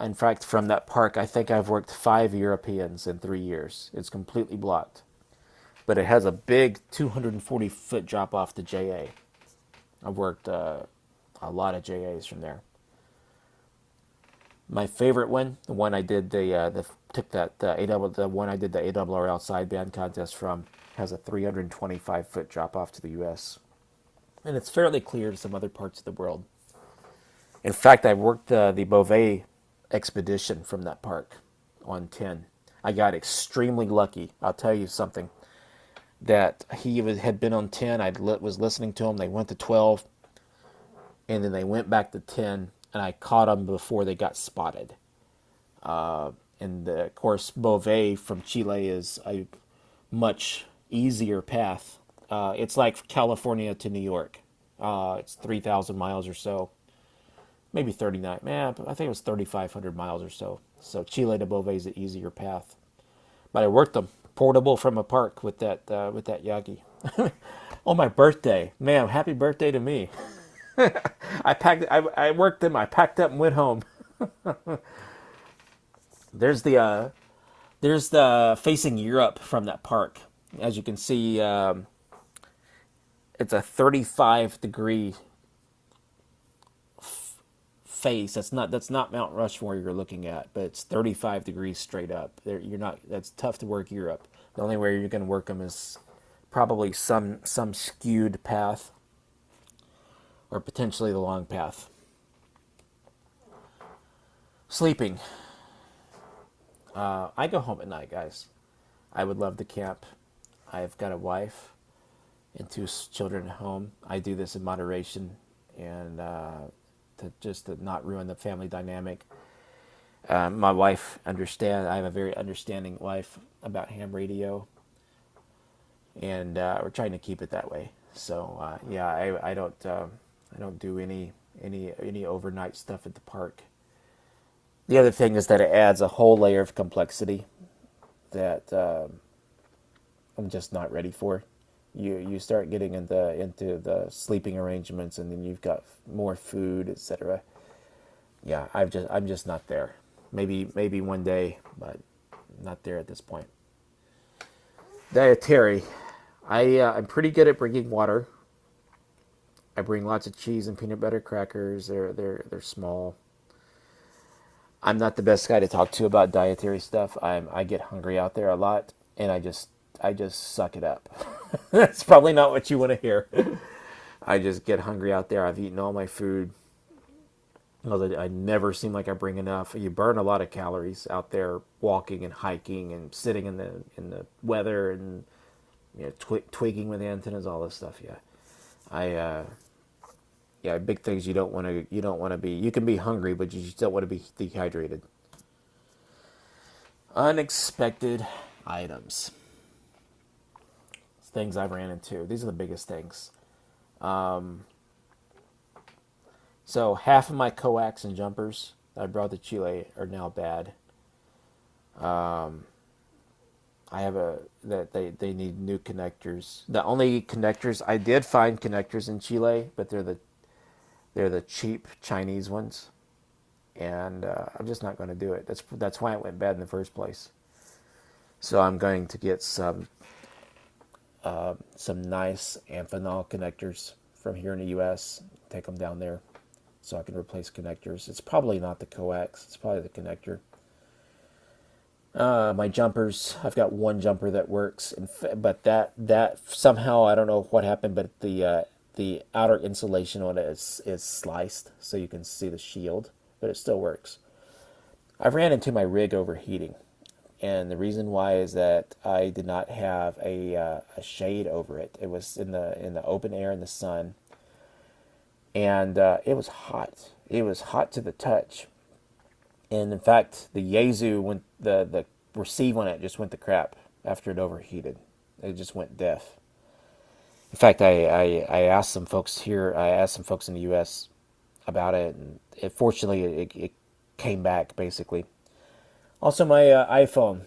In fact, from that park, I think I've worked 5 Europeans in 3 years. It's completely blocked. But it has a big 240-foot drop off to JA. I've worked a lot of JAs from there. My favorite one, the one I did the one I did the ARRL sideband contest from, has a 325-foot drop off to the U.S. And it's fairly clear to some other parts of the world. In fact, I worked the Beauvais expedition from that park on 10. I got extremely lucky. I'll tell you something. That he had been on 10. I was listening to him. They went to 12. And then they went back to 10. And I caught them before they got spotted. Of course, Beauvais from Chile is a much easier path. It's like California to New York. It's 3,000 miles or so. Maybe 39. Man, I think it was 3,500 miles or so. So Chile to Beauvais is an easier path. But I worked them portable from a park with that Yagi. On my birthday. Man, happy birthday to me. I worked them. I packed up and went home. There's the facing Europe from that park. As you can see, it's a 35-degree face. That's not Mount Rushmore you're looking at, but it's 35 degrees straight up. You're not. That's tough to work Europe. The only way you're going to work them is probably some skewed path, or potentially the long path. Sleeping. I go home at night, guys. I would love to camp. I've got a wife and two children at home. I do this in moderation, and to not ruin the family dynamic. My wife understands. I have a very understanding wife about ham radio, and we're trying to keep it that way. So yeah, I don't do any overnight stuff at the park. The other thing is that it adds a whole layer of complexity that I'm just not ready for. You start getting into the sleeping arrangements, and then you've got more food, etc. Yeah, I'm just not there. Maybe one day, but not there at this point. Dietary. I'm pretty good at bringing water. I bring lots of cheese and peanut butter crackers. They're small. I'm not the best guy to talk to about dietary stuff. I get hungry out there a lot, and I just suck it up. That's probably not what you want to hear. I just get hungry out there. I've eaten all my food. I never seem like I bring enough. You burn a lot of calories out there walking and hiking and sitting in the weather and twigging with antennas, all this stuff. Big things you don't want to be. You can be hungry, but you just don't want to be dehydrated. Unexpected items. Things I've ran into. These are the biggest things. So half of my coax and jumpers that I brought to Chile are now bad. I have that they need new connectors. The only connectors I did find connectors in Chile, but they're the cheap Chinese ones, and I'm just not going to do it. That's why it went bad in the first place. So I'm going to get some nice N5NU connectors from here in the U.S. Take them down there, so I can replace connectors. It's probably not the coax. It's probably the connector. My jumpers, I've got one jumper that works, but that somehow, I don't know what happened, but the outer insulation on it is sliced, so you can see the shield, but it still works. I've ran into my rig overheating, and the reason why is that I did not have a shade over it. It was in the open air in the sun, and it was hot. It was hot to the touch. And in fact, the Yaesu went, the receive on it just went to crap after it overheated. It just went deaf. In fact, I asked some folks here. I asked some folks in the U.S. about it, and fortunately, it came back basically. Also, my iPhone,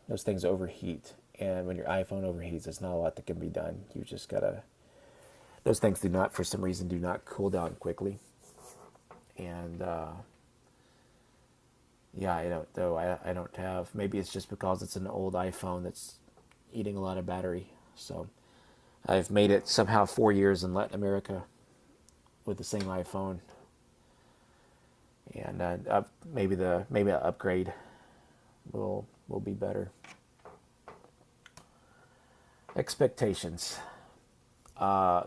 those things overheat, and when your iPhone overheats, there's not a lot that can be done. You just gotta. Those things for some reason, do not cool down quickly, and. Yeah, I don't have. Maybe it's just because it's an old iPhone that's eating a lot of battery. So I've made it somehow 4 years in Latin America with the same iPhone, and maybe an upgrade will be better. Expectations.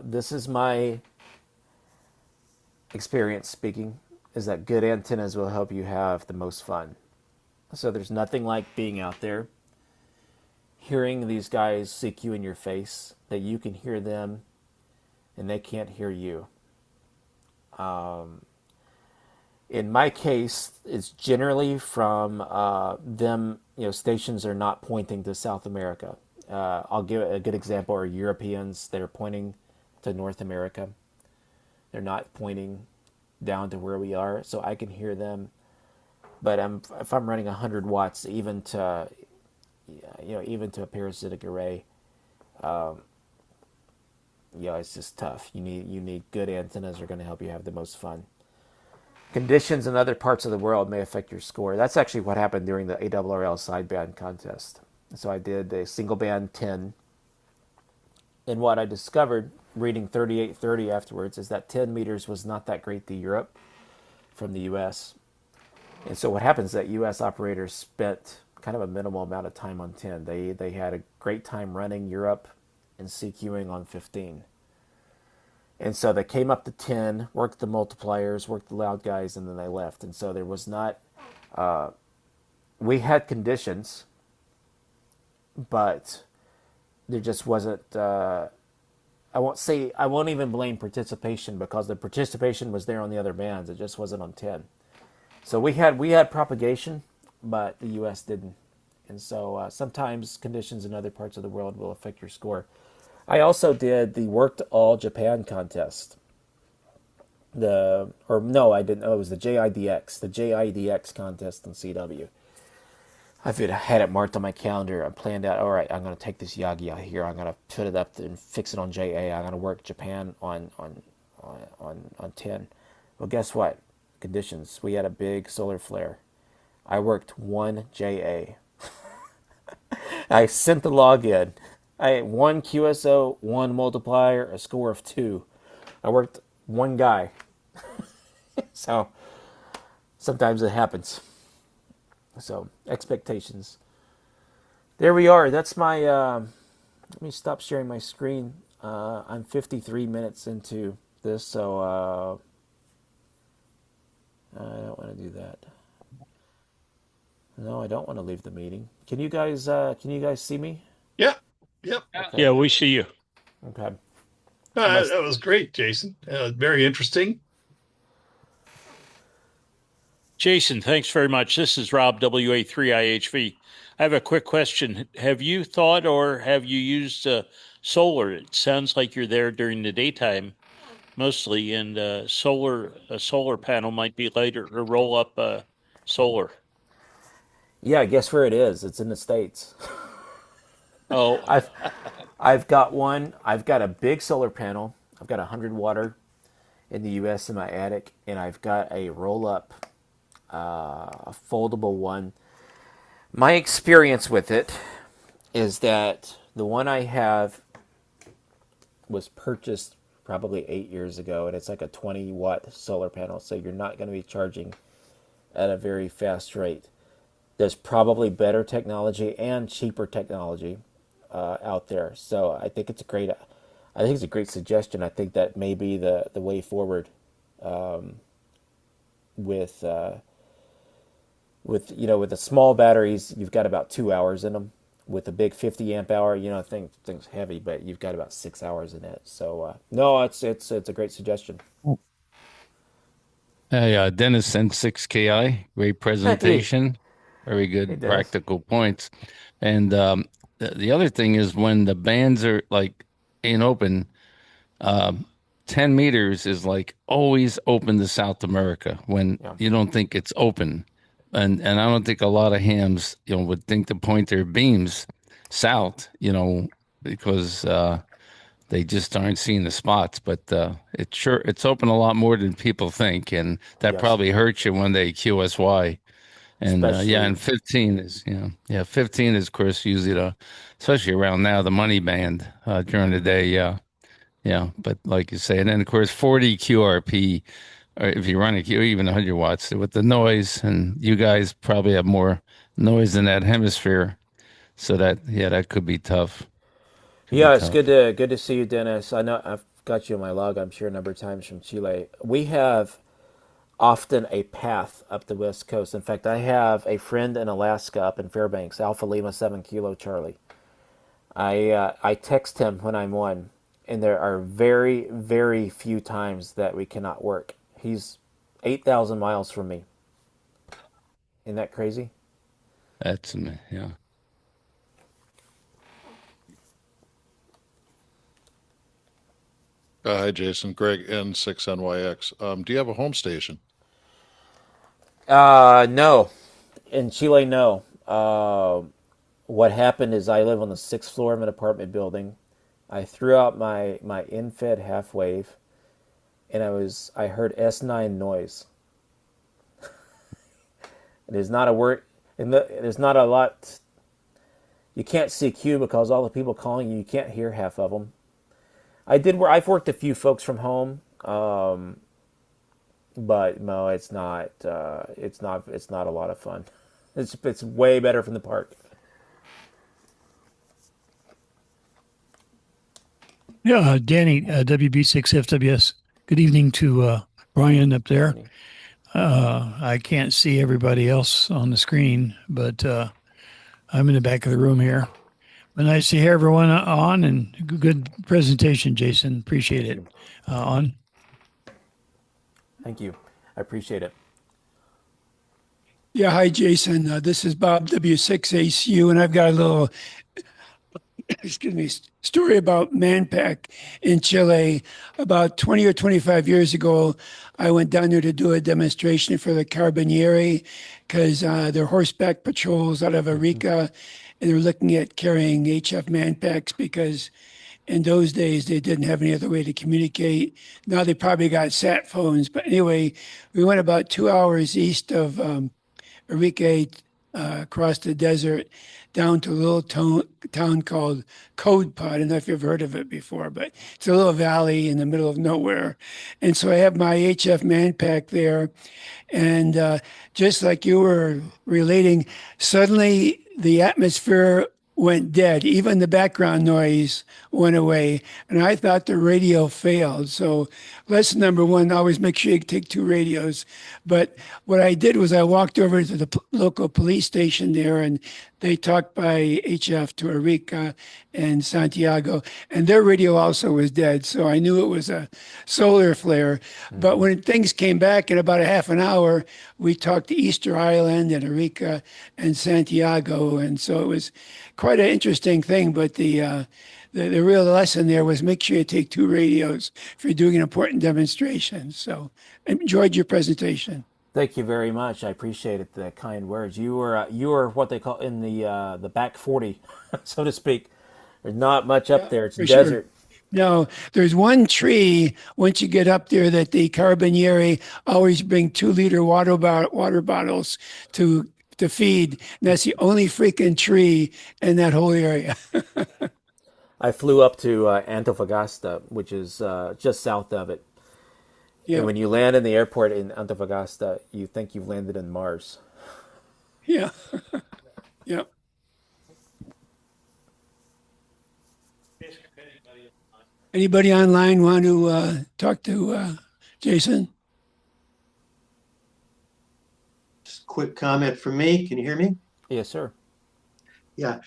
This is my experience speaking. Is that good antennas will help you have the most fun. So there's nothing like being out there, hearing these guys CQ in your face, that you can hear them and they can't hear you. In my case, it's generally from them, stations are not pointing to South America. I'll give a good example are Europeans that are pointing to North America. They're not pointing down to where we are, so I can hear them. But if I'm running 100 watts, even to a parasitic array, it's just tough. You need good antennas are going to help you have the most fun. Conditions in other parts of the world may affect your score. That's actually what happened during the ARRL sideband contest. So I did a single band 10, and what I discovered reading 3830 afterwards is that 10 meters was not that great to Europe from the US. And so what happens is that US operators spent kind of a minimal amount of time on 10. They had a great time running Europe and CQing on 15. And so they came up to 10, worked the multipliers, worked the loud guys, and then they left. And so there was not, we had conditions, but there just wasn't, I won't even blame participation because the participation was there on the other bands. It just wasn't on 10. So we had propagation, but the U.S. didn't. And so sometimes conditions in other parts of the world will affect your score. I also did the Worked All Japan contest. I didn't. Oh, it was the JIDX contest in CW. I've had it marked on my calendar. I planned out. All right, I'm going to take this Yagi out here. I'm going to put it up and fix it on JA. I'm going to work Japan on 10. Well, guess what? Conditions. We had a big solar flare. I worked one JA. I sent the log in. I had one QSO, one multiplier, a score of 2. I worked one guy. So sometimes it happens. So expectations. There we are. That's my. Let me stop sharing my screen. I'm 53 minutes into this, so I don't want to do that. No, I don't want to leave the meeting. Can you guys see me? Yeah. Yep. Okay. Yeah, we see you. Okay. That was great, Jason. Very interesting. Jason, thanks very much. This is Rob, WA3IHV. I have a quick question. Have you thought or have you used solar? It sounds like you're there during the daytime mostly, and a solar panel might be later or roll up solar. Yeah, guess where it is? It's in the States. Oh, I've got one. I've got a big solar panel. I've got 100 water in the U.S. in my attic, and I've got a roll-up, a foldable one. My experience with it is that the one I have was purchased probably 8 years ago, and it's like a 20-watt solar panel, so you're not going to be charging at a very fast rate. There's probably better technology and cheaper technology out there. So I think it's a great suggestion. I think that may be the way forward with the small batteries. You've got about 2 hours in them. With a big 50 amp hour, things heavy, but you've got about 6 hours in it. So no, it's a great suggestion. Hey, Dennis sent 6KI. Great presentation. Very good Hey, Dennis. practical points. And the other thing is when the bands are like in open, 10 meters is like always open to South America when you don't think it's open. And I don't think a lot of hams, would think to point their beams south, because they just aren't seeing the spots. But it's open a lot more than people think, and that Yes. probably hurts you when they QSY. And Especially- and 15 is 15 is of course usually especially around now the money band during the day. Yeah, but like you say, and then of course 40 QRP, or if you run a Q, even 100 watts with the noise, and you guys probably have more noise in that hemisphere, so that could be tough. Yeah, it's good to see you, Dennis. I know I've got you on my log, I'm sure, a number of times from Chile. We have often a path up the West Coast. In fact, I have a friend in Alaska up in Fairbanks, Alpha Lima 7 Kilo Charlie. I text him when I'm on, and there are very, very few times that we cannot work. He's 8,000 miles from me. Isn't that crazy? That's yeah. Hi, Jason. Greg, N5NYX. Do you have a home station? No. In Chile, no. What happened is I live on the 6th floor of an apartment building. I threw out my in-fed half wave, and I heard S9 noise. There's not a word, and there's not a lot. You can't see Q because all the people calling you can't hear half of them. I've worked a few folks from home, but no, it's not. It's not a lot of fun. It's way better from the park. Yeah, Danny, WB6FWS. Good evening to Brian up there. I can't see everybody else on the screen, but I'm in the back of the room here. But nice to hear everyone on, and good presentation, Jason. Appreciate it. On. Thank you. I appreciate it. Yeah, hi, Jason. This is Bob W6ACU, and I've got a little, excuse me, story about Manpack in Chile. About 20 or 25 years ago, I went down there to do a demonstration for the Carabinieri because they're horseback patrols out of Arica, and they're looking at carrying HF Manpacks because in those days they didn't have any other way to communicate. Now they probably got sat phones, but anyway, we went about 2 hours east of Arica, across the desert down to a little town called Code Pod. I don't know if you've heard of it before, but it's a little valley in the middle of nowhere. And so I have my HF Manpack there. And just like you were relating, suddenly the atmosphere went dead. Even the background noise went away. And I thought the radio failed. So lesson number one, always make sure you take two radios. But what I did was I walked over to the local police station there, and they talked by HF to Arica and Santiago, and their radio also was dead. So I knew it was a solar flare. But when things came back in about a half an hour, we talked to Easter Island and Arica and Santiago. And so it was quite an interesting thing. But the real lesson there was make sure you take two radios if you're doing an important demonstration. So I enjoyed your presentation. Thank you very much. I appreciate it. The kind words. You were what they call in the back 40, so to speak. There's not much up there. It's for sure. desert. No, there's one tree once you get up there that the Carabinieri always bring 2-liter water bottles to feed. And that's the only freaking tree in that whole area. I flew up to Antofagasta, which is just south of it. Yeah, And when you land in the airport in Antofagasta, you think you've landed in Mars. yeah, yeah. Anybody online want to talk to Jason? Just a quick comment from me. Can you hear me? Yes, sir. Yeah.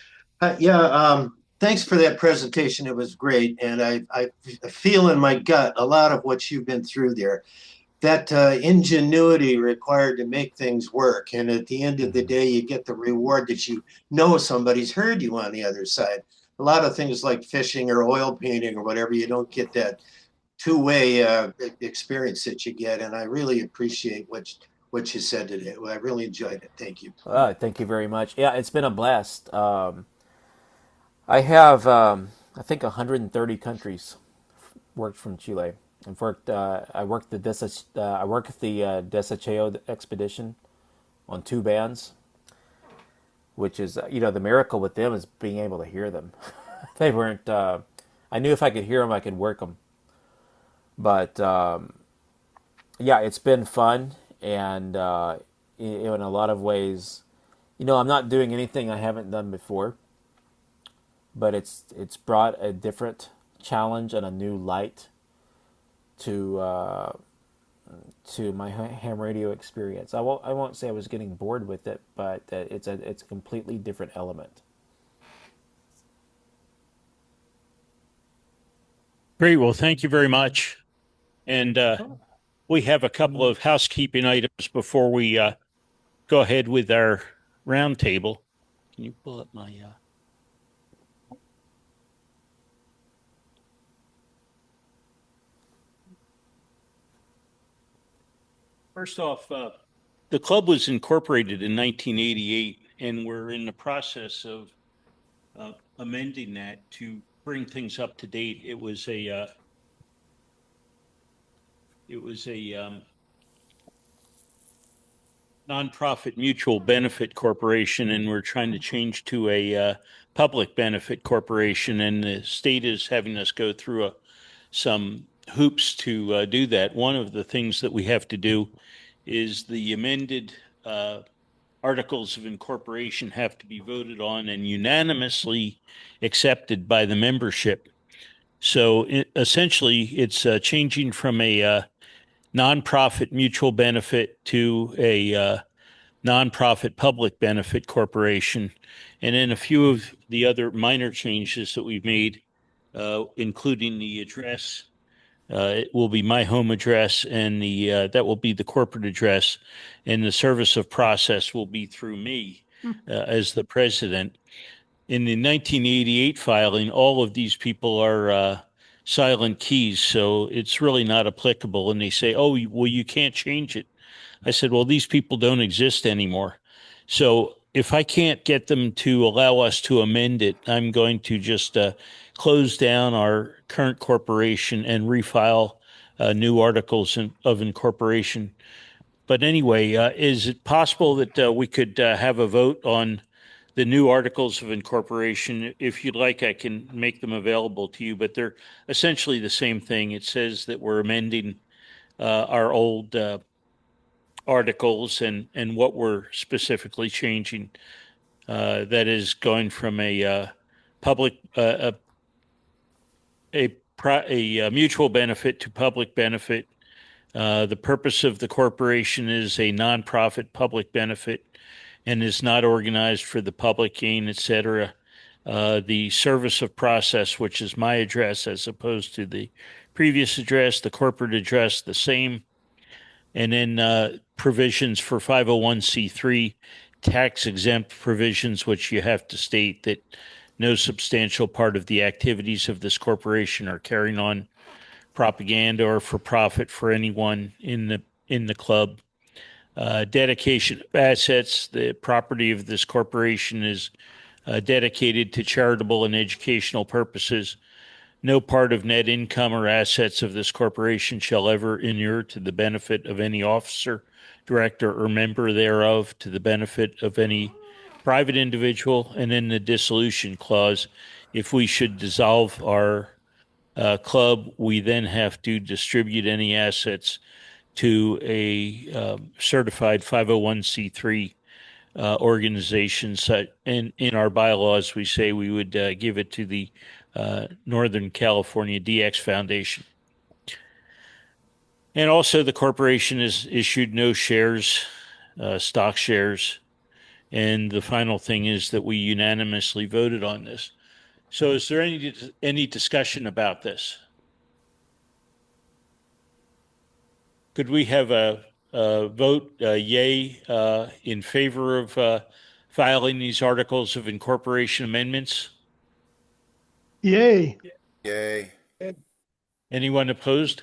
Thanks for that presentation. It was great. And I feel in my gut a lot of what you've been through there. That ingenuity required to make things work. And at the end of the day, you get the reward that you know somebody's heard you on the other side. A lot of things like fishing or oil painting or whatever, you don't get that two-way experience that you get. And I really appreciate what you said today. I really enjoyed it. Thank you. Thank you very much. Yeah, it's been a blast. I have, I think, 130 countries worked from Chile. I've worked. I worked the Desacheo expedition on 2 bands, which is the miracle with them is being able to hear them. They weren't. I knew if I could hear them, I could work them. But yeah, it's been fun, and in a lot of ways, I'm not doing anything I haven't done before. But it's brought a different challenge and a new light to my ham radio experience. I won't say I was getting bored with it, but it's a completely different element. Great. Well, thank you very much. And we have a couple of housekeeping items before we go ahead with our roundtable. Can you pull up my... First off, the club was incorporated in 1988, and we're in the process of amending that to bring things up to date, it was a nonprofit mutual benefit corporation, and we're trying to change to a public benefit corporation, and the state is having us go through some hoops to do that. One of the things that we have to do is the amended articles of incorporation have to be voted on and unanimously accepted by the membership. So essentially, it's changing from a nonprofit mutual benefit to a nonprofit public benefit corporation. And then a few of the other minor changes that we've made, including the address. It will be my home address, and that will be the corporate address, and the service of process will be through me as the president. In the 1988 filing, all of these people are silent keys, so it's really not applicable. And they say, "Oh, well, you can't change it." I said, "Well, these people don't exist anymore. So if I can't get them to allow us to amend it, I'm going to just close down our current corporation and refile new articles of incorporation." But anyway, is it possible that we could have a vote on the new articles of incorporation? If you'd like, I can make them available to you, but they're essentially the same thing. It says that we're amending our old articles and what we're specifically changing. That is going from a public a mutual benefit to public benefit. The purpose of the corporation is a nonprofit public benefit and is not organized for the public gain, etc. The service of process, which is my address as opposed to the previous address, the corporate address, the same. And then provisions for 501c3 tax exempt provisions, which you have to state that no substantial part of the activities of this corporation are carrying on propaganda or for profit for anyone in the club. Dedication of assets. The property of this corporation is dedicated to charitable and educational purposes. No part of net income or assets of this corporation shall ever inure to the benefit of any officer, director, or member thereof, to the benefit of any private individual. And in the dissolution clause, if we should dissolve our club, we then have to distribute any assets to a certified 501c3 organization. And in our bylaws, we say we would give it to the Northern California DX Foundation. And also the corporation has issued no shares, stock shares. And the final thing is that we unanimously voted on this. So is there any discussion about this? Could we have a vote yay in favor of filing these articles of incorporation amendments? Yay. Yay. Anyone opposed?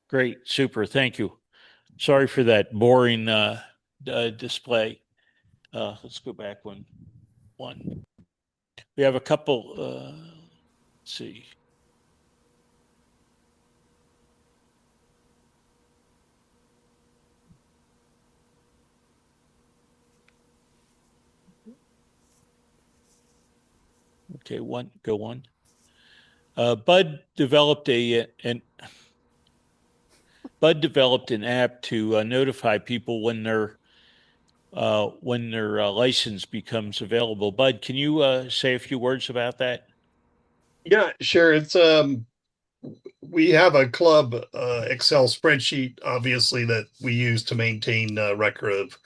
Great, super, thank you. Sorry for that boring display. Let's go back one. We have a couple, let's see. Okay, go on. Bud developed an app to notify people when their license becomes available. Bud, can you say a few words about that? Yeah, sure. It's we have a club Excel spreadsheet, obviously, that we use to maintain a record of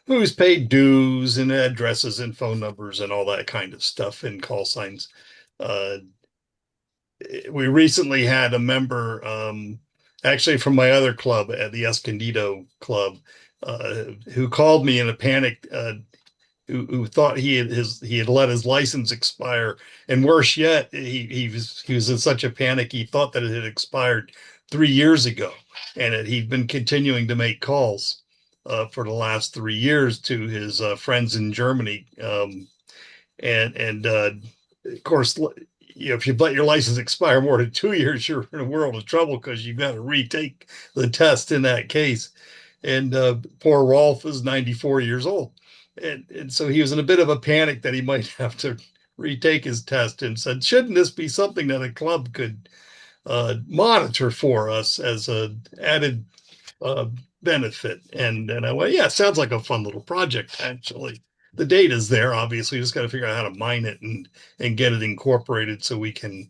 who's paid dues and addresses and phone numbers and all that kind of stuff and call signs. We recently had a member, actually from my other club at the Escondido Club, who called me in a panic, who thought he had let his license expire, and worse yet, he was in such a panic he thought that it had expired 3 years ago, and he'd been continuing to make calls for the last 3 years to his friends in Germany, and of course, if you let your license expire more than 2 years, you're in a world of trouble because you've got to retake the test in that case. And poor Rolf is 94 years old. And so he was in a bit of a panic that he might have to retake his test and said, shouldn't this be something that a club could monitor for us as a added uh, benefit? And I went, yeah, it sounds like a fun little project, actually. The data's there, obviously. We just got to figure out how to mine it and get it incorporated so we can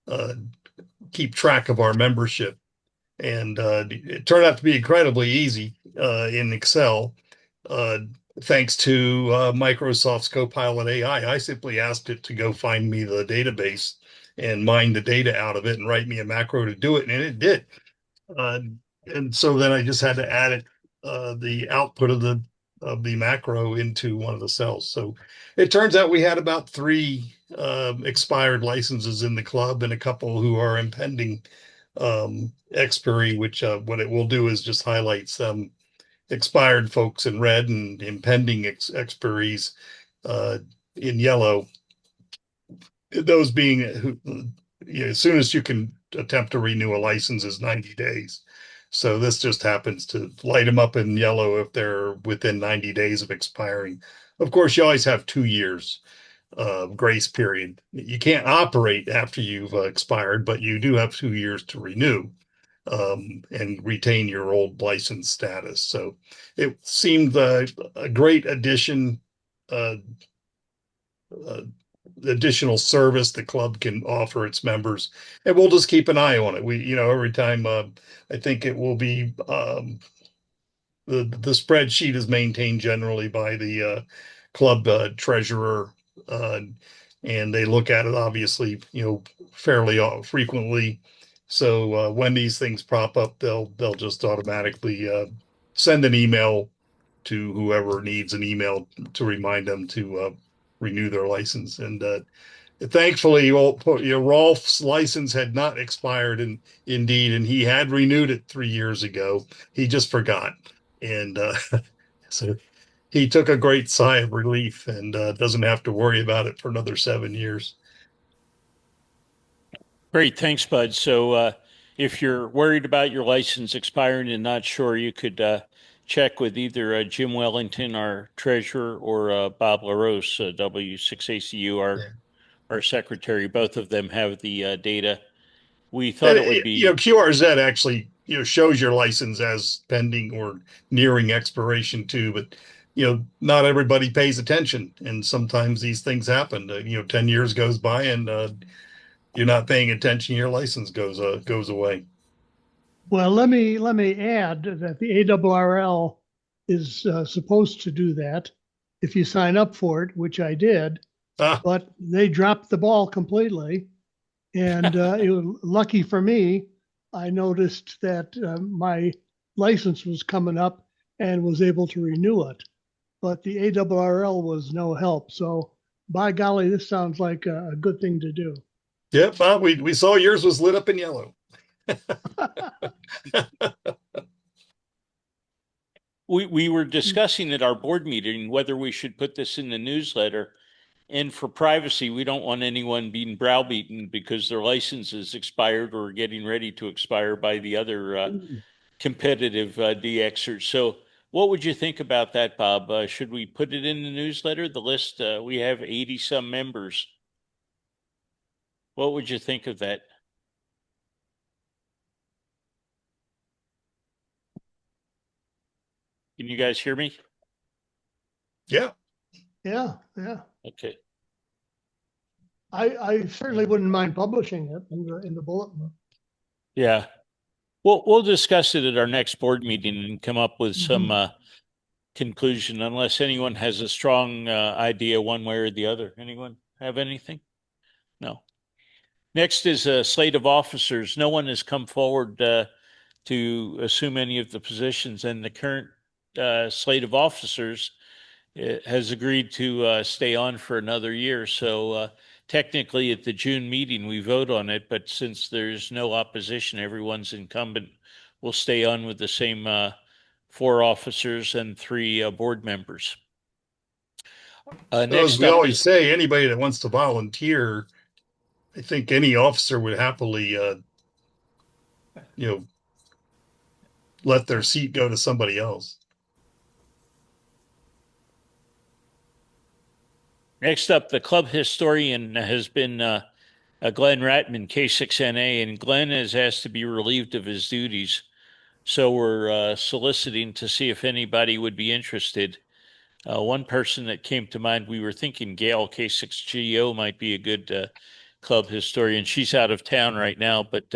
uh, keep track of our membership. And it turned out to be incredibly easy in Excel. Uh, Thanks to Microsoft's Copilot AI, I simply asked it to go find me the database and mine the data out of it and write me a macro to do it, and it did. Uh, and so then I just had to add it, the output of the macro into one of the cells. So it turns out we had about three expired licenses in the club and a couple who are impending expiry, which what it will do is just highlight some expired folks in red and impending expiries in yellow. Those being as soon as you can attempt to renew a license is 90 days. So this just happens to light them up in yellow if they're within 90 days of expiring. Of course, you always have 2 years grace period. You can't operate after you've expired, but you do have 2 years to renew and retain your old license status. So it seemed a great addition, uh, uh, additional service the club can offer its members, and we'll just keep an eye on it. Every time I think it will be the spreadsheet is maintained generally by the club treasurer, uh, and they look at it obviously, fairly frequently. So when these things prop up, they'll just automatically send an email to whoever needs an email to remind them to renew their license. And thankfully, Rolf's license had not expired, and indeed, and he had renewed it 3 years ago. He just forgot, and so he took a great sigh of relief and doesn't have to worry about it for another 7 years. Great, thanks, Bud. So if you're worried about your license expiring and not sure, you could check with either Jim Wellington, our treasurer, or Bob LaRose, W6ACU, our secretary. Both of them have the data. We thought it would be QRZ actually shows your license as pending or nearing expiration too, but not everybody pays attention, and sometimes these things happen. 10 years goes by and you're not paying attention, your license goes away. Well, let me add that the ARRL is supposed to do that if you sign up for it, which I did, but they dropped the ball completely. And lucky for me, I noticed that my license was coming up and was able to renew it. But the ARRL was no help. So by golly, this sounds like a good thing to do. Yeah, Bob, we saw yours was lit up in yellow. We were discussing at our board meeting whether we should put this in the newsletter. And for privacy, we don't want anyone being browbeaten because their license is expired or getting ready to expire by the other competitive DXers. So what would you think about that, Bob? Should we put it in the newsletter? The list, we have 80 some members. What would you think of that? Can you guys hear me? Yeah. Yeah. Okay. I certainly wouldn't mind publishing it in the bulletin. Yeah. We'll discuss it at our next board meeting and come up with some conclusion, unless anyone has a strong idea one way or the other. Anyone have anything? No. Next is a slate of officers. No one has come forward to assume any of the positions, and the current slate of officers has agreed to stay on for another year. So technically at the June meeting, we vote on it, but since there's no opposition, everyone's incumbent, will stay on with the same 4 officers and 3 board members. As we always say, anybody that wants to volunteer I think any officer would happily, let their seat go to somebody else. Next up, the club historian has been Glenn Ratman, K6NA, and Glenn has asked to be relieved of his duties. So we're soliciting to see if anybody would be interested. One person that came to mind, we were thinking Gail K6GO might be a good club historian. She's out of town right now, but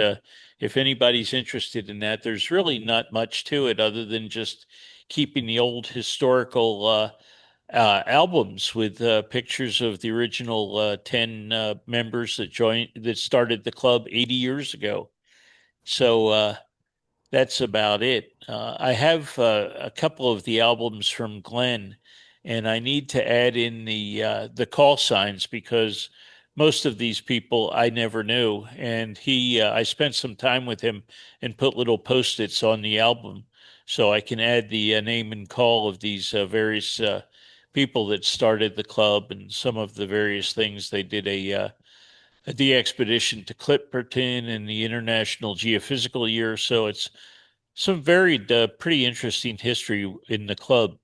if anybody's interested in that, there's really not much to it other than just keeping the old historical albums with pictures of the original 10 members that started the club 80 years ago. So that's about it. I have a couple of the albums from Glenn, and I need to add in the call signs because most of these people I never knew, and I spent some time with him and put little post-its on the album so I can add the name and call of these various people that started the club and some of the various things they did the expedition to Clipperton and the International Geophysical Year. So it's some varied, pretty interesting history in the club.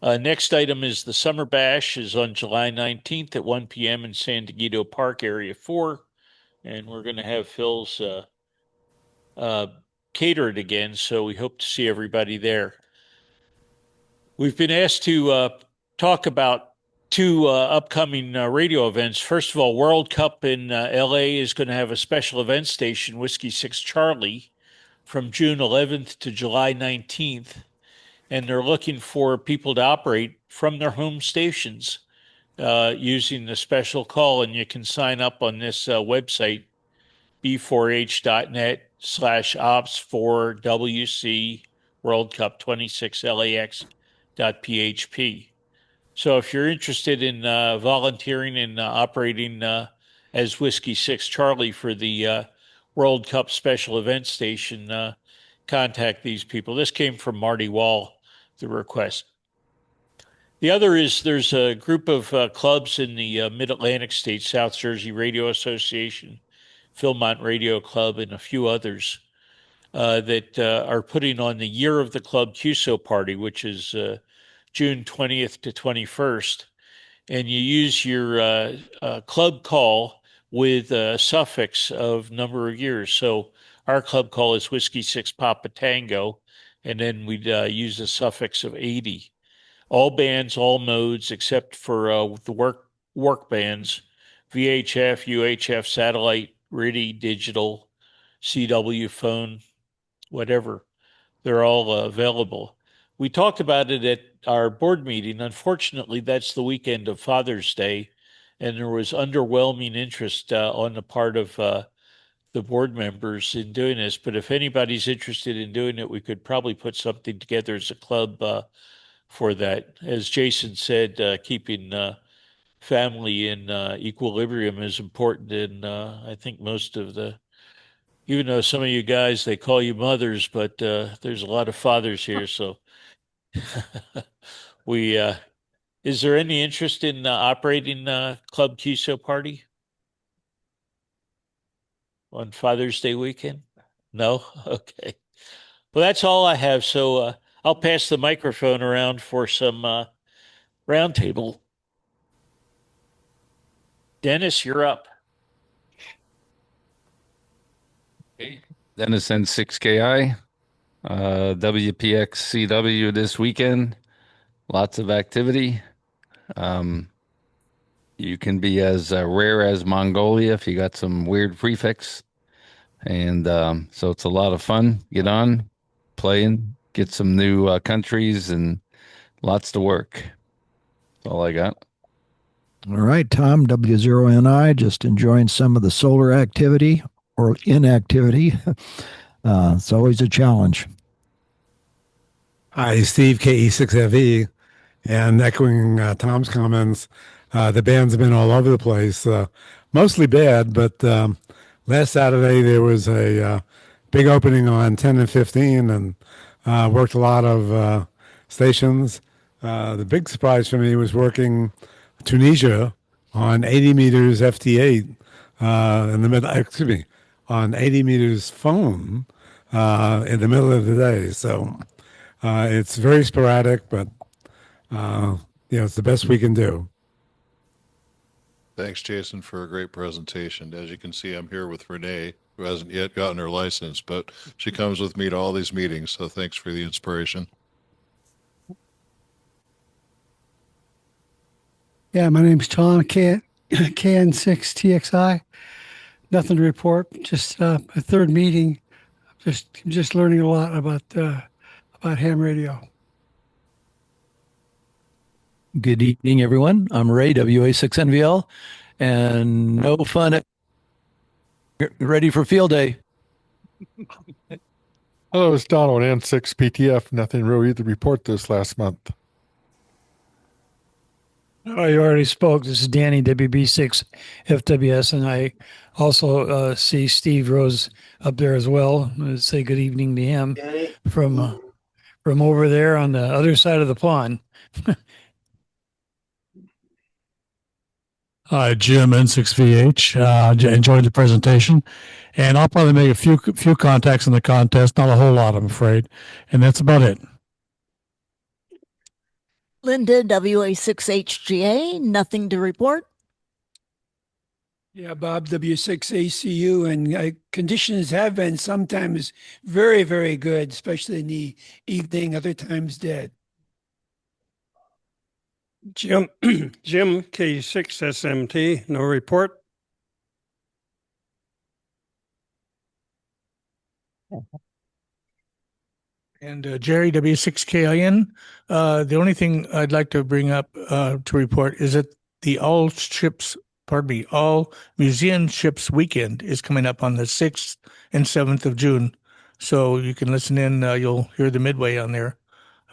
Next item is the Summer Bash is on July 19th at 1 p.m. in San Diego Park, Area 4. And we're going to have Phil's catered again, so we hope to see everybody there. We've been asked to talk about two upcoming radio events. First of all, World Cup in LA is going to have a special event station, Whiskey 6 Charlie, from June 11th to July 19th. And they're looking for people to operate from their home stations using the special call. And you can sign up on this website, b4h.net/ops4WC World Cup 26 LAX.php. So if you're interested in volunteering and operating as Whiskey 6 Charlie for the World Cup special event station, contact these people. This came from Marty Wall, the request. The other is there's a group of clubs in the Mid-Atlantic states, South Jersey Radio Association, Philmont Radio Club, and a few others that are putting on the Year of the Club QSO party, which is June 20th to 21st. And you use your club call with a suffix of number of years. So our club call is Whiskey 6 Papa Tango, and then we'd use a suffix of 80. All bands, all modes, except for the work bands, VHF, UHF, satellite, RIDI, digital, CW, phone, whatever. They're all available. We talked about it at our board meeting. Unfortunately, that's the weekend of Father's Day, and there was underwhelming interest on the part of the board members in doing this. But if anybody's interested in doing it, we could probably put something together as a club for that. As Jason said, keeping family in equilibrium is important. And I think most of even though some of you guys, they call you mothers, but there's a lot of fathers here. So is there any interest in operating Club QSO party on Father's Day weekend? No? Okay. Well, that's all I have. So I'll pass the microphone around for some roundtable. Dennis, you're up. Dennis N6KI, WPXCW this weekend. Lots of activity. You can be as rare as Mongolia if you got some weird prefix. And so it's a lot of fun. Get on, playing, get some new countries, and lots to work. That's all I got. All right, Tom, W0NI, just enjoying some of the solar activity or inactivity. It's always a challenge. Hi, Steve, KE6FE, and echoing Tom's comments, the band's been all over the place, mostly bad, but last Saturday there was a big opening on 10 and 15 and worked a lot of stations. The big surprise for me was working Tunisia on 80 meters FT8 in the middle, excuse me, on 80 meters phone in the middle of the day. So it's very sporadic, but it's the best we can do. Thanks, Jason, for a great presentation. As you can see, I'm here with Renee, who hasn't yet gotten her license, but she comes with me to all these meetings. So thanks for the inspiration. Yeah, my name's Tom, KN6TXI. Nothing to report, just a third meeting. Just learning a lot about ham radio. Good evening, everyone. I'm Ray, WA6NVL, and no fun. Ready for field day. Hello, it's Donald, N6PTF. Nothing really to report this last month. Oh, you already spoke. This is Danny, WB6 FWS, and I also see Steve Rose up there as well. Let's say good evening to him from over there on the other side of the pond. Hi, Jim, N6VH. Enjoyed the presentation, and I'll probably make a few contacts in the contest. Not a whole lot, I'm afraid, and that's about it. Linda, WA6HGA, nothing to report. Yeah, Bob, W6ACU, and conditions have been sometimes very, very good, especially in the evening, other times dead. Jim, K6SMT, no report. And Jerry, W6KIN. The only thing I'd like to bring up to report is that the All Museum Ships Weekend is coming up on the 6th and 7th of June. So you can listen in. You'll hear the midway on there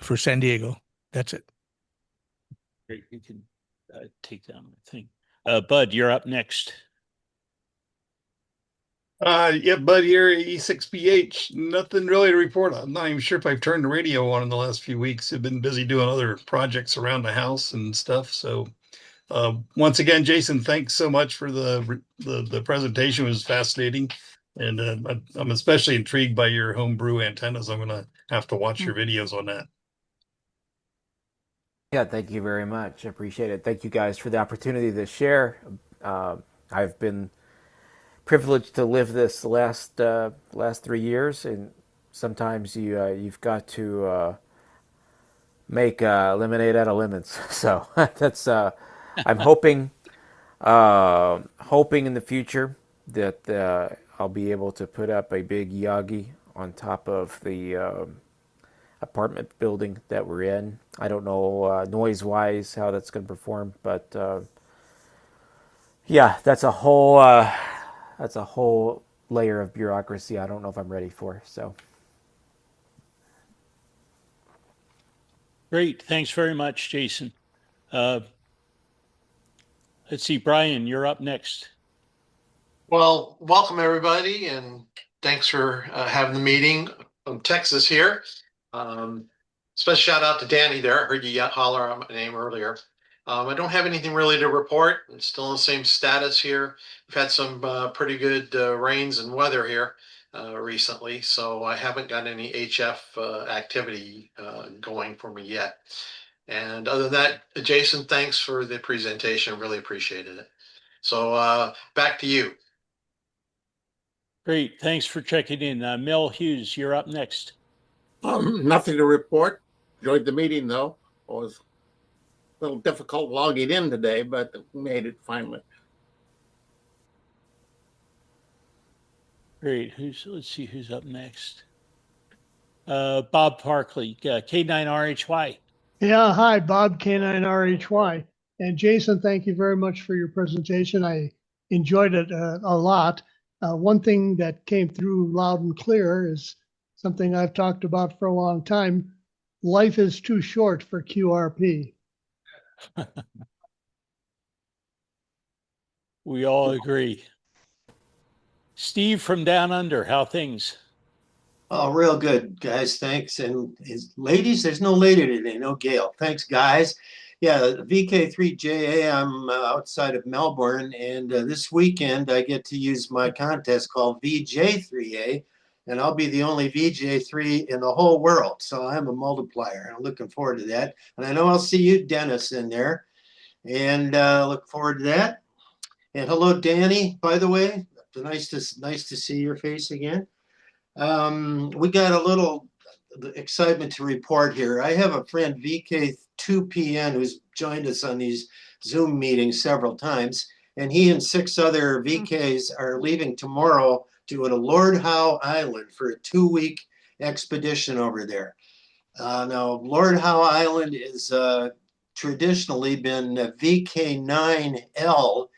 for San Diego. That's it. Great. You can take down the thing. Bud, you're up next. Yeah, Bud here, E6BH. Nothing really to report. I'm not even sure if I've turned the radio on in the last few weeks. I've been busy doing other projects around the house and stuff. So once again, Jason, thanks so much for the presentation. It was fascinating. And I'm especially intrigued by your homebrew antennas. I'm going to have to watch your videos on that. Yeah, thank you very much. I appreciate it. Thank you guys for the opportunity to share. I've been privileged to live this last 3 years, and sometimes you've got to make lemonade out of lemons. So that's I'm hoping in the future that I'll be able to put up a big Yagi on top of the apartment building that we're in. I don't know noise-wise how that's going to perform, but yeah, that's a whole layer of bureaucracy I don't know if I'm ready for. So great. Thanks very much, Jason. Let's see, Brian, you're up next. Well, welcome everybody, and thanks for having the meeting from Texas here. Special shout out to Danny there. I heard you holler out my name earlier. I don't have anything really to report. I'm still in the same status here. We've had some pretty good rains and weather here recently, so I haven't got any HF activity going for me yet. And other than that, Jason, thanks for the presentation. Really appreciated it. So back to you. Great. Thanks for checking in. Mel Hughes, you're up next. Nothing to report. Enjoyed the meeting, though. It was a little difficult logging in today, but made it finally. Great. Let's see who's up next. Bob Parkley, K9RHY. Yeah, hi, Bob, K9RHY. And Jason, thank you very much for your presentation. I enjoyed it a lot. One thing that came through loud and clear is something I've talked about for a long time. Life is too short for QRP. We all agree. Steve from Down Under, how things? Oh, real good, guys. Thanks. And ladies, there's no lady today, no Gail. Thanks, guys. Yeah, VK3JA. I'm outside of Melbourne, and this weekend I get to use my contest called VJ3A, and I'll be the only VJ3 in the whole world. So I'm a multiplier. I'm looking forward to that. And I know I'll see you, Dennis, in there, and look forward to that. And hello, Danny, by the way. Nice to see your face again. We got a little excitement to report here. I have a friend, VK2PN, who's joined us on these Zoom meetings several times, and he and 6 other VKs are leaving tomorrow to go to Lord Howe Island for a 2-week expedition over there. Now, Lord Howe Island is traditionally been VK9L,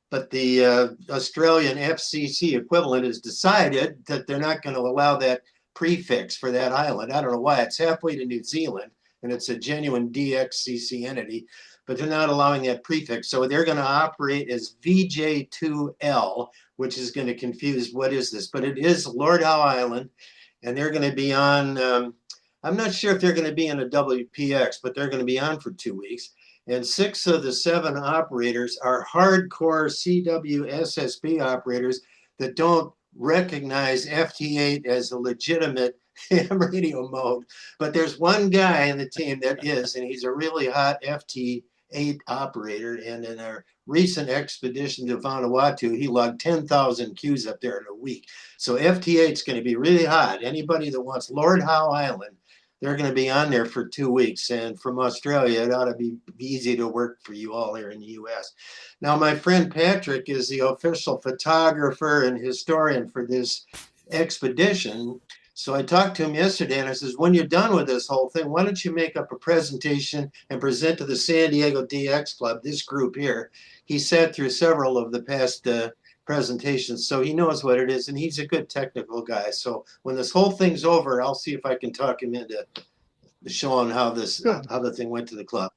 but the Australian FCC equivalent has decided that they're not going to allow that prefix for that island. I don't know why. It's halfway to New Zealand, and it's a genuine DXCC entity, but they're not allowing that prefix. So they're going to operate as VJ2L, which is going to confuse what is this. But it is Lord Howe Island, and they're going to be on, I'm not sure if they're going to be in a WPX, but they're going to be on for 2 weeks. And 6 of the 7 operators are hardcore CWSSB operators that don't recognize FT8 as a legitimate ham radio mode. But there's one guy in the team that is, and he's a really hot FT8 operator. And in our recent expedition to Vanuatu, he logged 10,000 Qs up there in a week. So FT8 is going to be really hot. Anybody that wants Lord Howe Island, they're going to be on there for 2 weeks. And from Australia, it ought to be easy to work for you all here in the US. Now, my friend Patrick is the official photographer and historian for this expedition. So I talked to him yesterday and I says, when you're done with this whole thing, why don't you make up a presentation and present to the San Diego DX Club, this group here. He sat through several of the past presentations, so he knows what it is, and he's a good technical guy. So when this whole thing's over, I'll see if I can talk him into showing how the thing went to the club.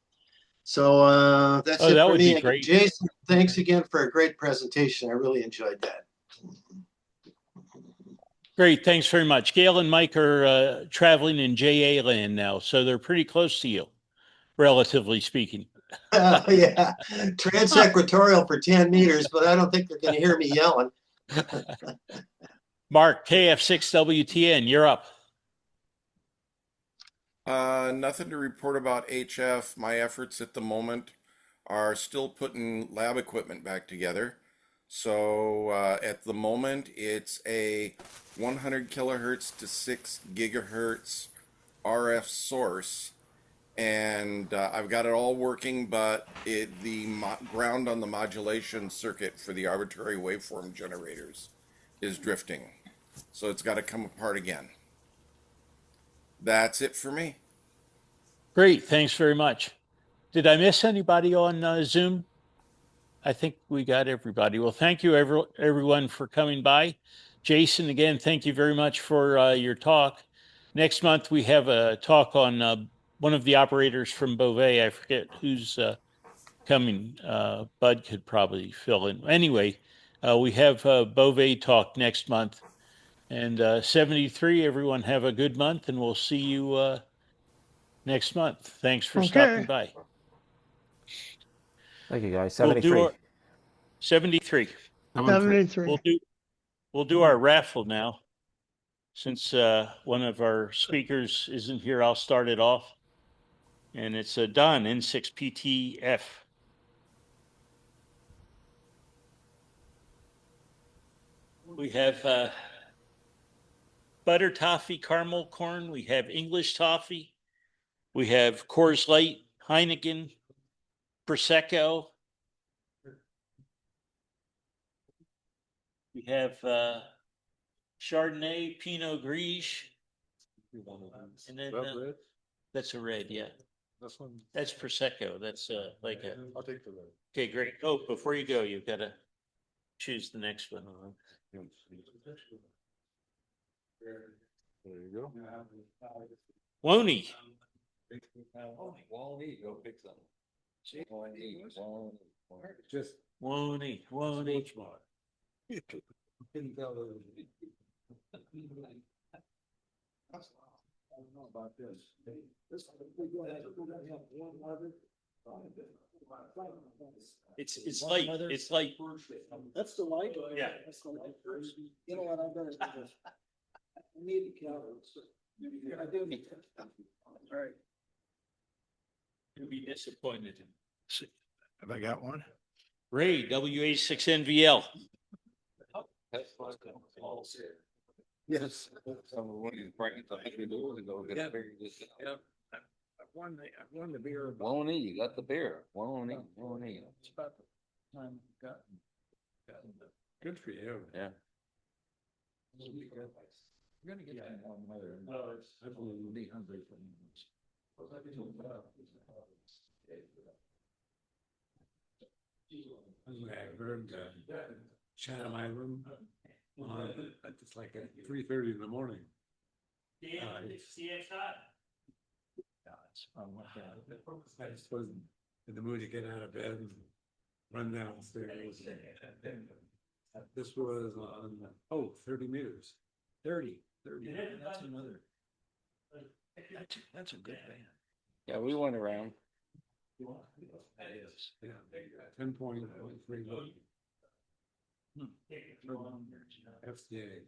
So that's it that for would me. be great. Jason, thanks again for a great presentation. I really enjoyed that. Great. Thanks very much. Gail and Mike are traveling in JA land now, so they're pretty close to you, relatively speaking. Yeah, transequatorial for 10 meters, but I don't think they're going to hear me yelling. Mark, KF6WTN, you're up. Nothing to report about HF. My efforts at the moment are still putting lab equipment back together. So at the moment, it's a 100 kilohertz to 6 gigahertz RF source. And I've got it all working, but the ground on the modulation circuit for the arbitrary waveform generators is drifting. So it's got to come apart again. That's it for me. Great. Thanks very much. Did I miss anybody on Zoom? I think we got everybody. Well, thank you, everyone, for coming by. Jason, again, thank you very much for your talk. Next month, we have a talk on one of the operators from Beauvais. I forget who's coming. Bud could probably fill in. Anyway, we have Beauvais talk next month. And 73, everyone have a good month, and we'll see you next month. Thanks for stopping by. Thank you, guys. 73. We'll do 73. 73. We'll do our raffle now. Since one of our speakers isn't here, I'll start it off. And it's Don, N6PTF. We have butter toffee, caramel corn. We have English toffee. We have Coors Light, Heineken, Prosecco. We have Chardonnay, Pinot Gris. And then that's a red, yeah. That's Prosecco. That's like a. I'll take the red. Okay, great. Oh, before you go, you've got to choose the next one. There you go. Woney. Woney, go pick something. Just Woney. I don't know about this. This It's like That's the light. Yeah. That's the light. You know what I'm gonna do? I need a calendar. I do need that. All right. you'll be disappointed. Have I got one? Ray, WA6NVL. Yes. I won the beer. Won't he? You got the beer. Won't he? Won't he? It's about the time I got. Good for you. Yeah. We're gonna get that one later. I will be hungry for minutes. I heard Chatham Island it's like at 3:30 in the morning. I just wasn't in the mood to get out of bed and run downstairs. This was on 30 meters. 30. That's another. That's a good band. Yeah, we went around. That is. Yeah. 10.3 FCA.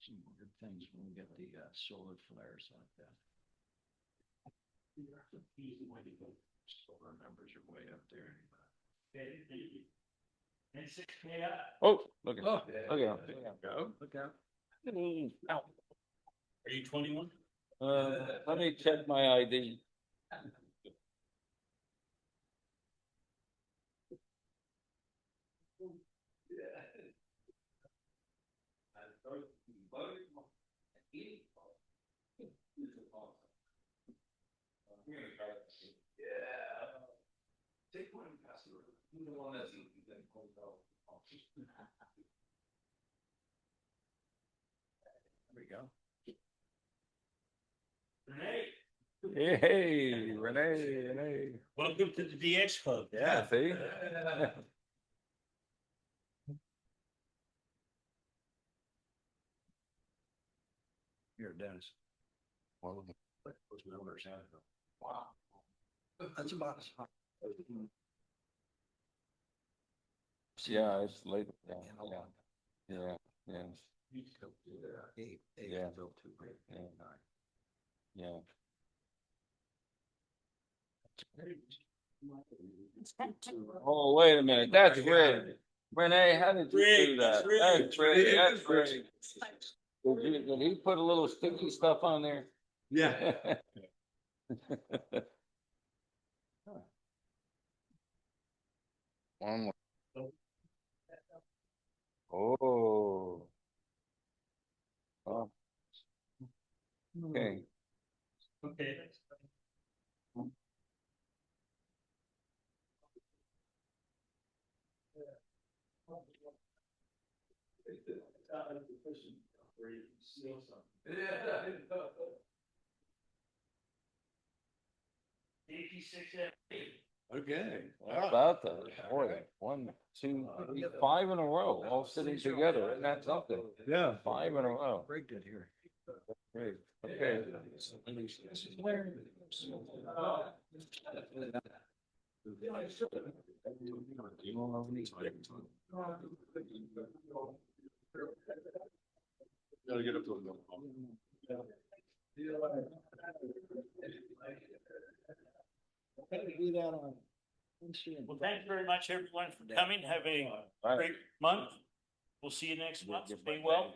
Some good things when we get the solar flares like that. Solar numbers are way up there. Oh, look at Oh, look at him. Look out. Ow. Are you 21? Let me check my ID. Take one and pass it around. The one that's there we go. Renee. Hey, Renee. Welcome to the DX Club. Yeah, see? Here, Dennis. Well, Those numbers have them. wow. That's about as hot. Yeah, it's late. Yeah, yeah. Eight, Yeah. built two, great. Yeah. 9. Yeah. Oh, wait a minute. That's rigged. Renee, how did you do that? That's rigged. That's rigged. Did he put a little sticky stuff on there? Yeah. One more. Oh. Oh. Okay. Okay. Okay. How about that? Boy, 1, 2, 3, 5 in a row, all sitting together. Isn't that something? Yeah. 5 in a row. Rigged it here. Great. Okay. Gotta get up to the do that on. Well, thank you very much, everyone, for coming. Have a Right. great month. We'll see you next month. Stay well.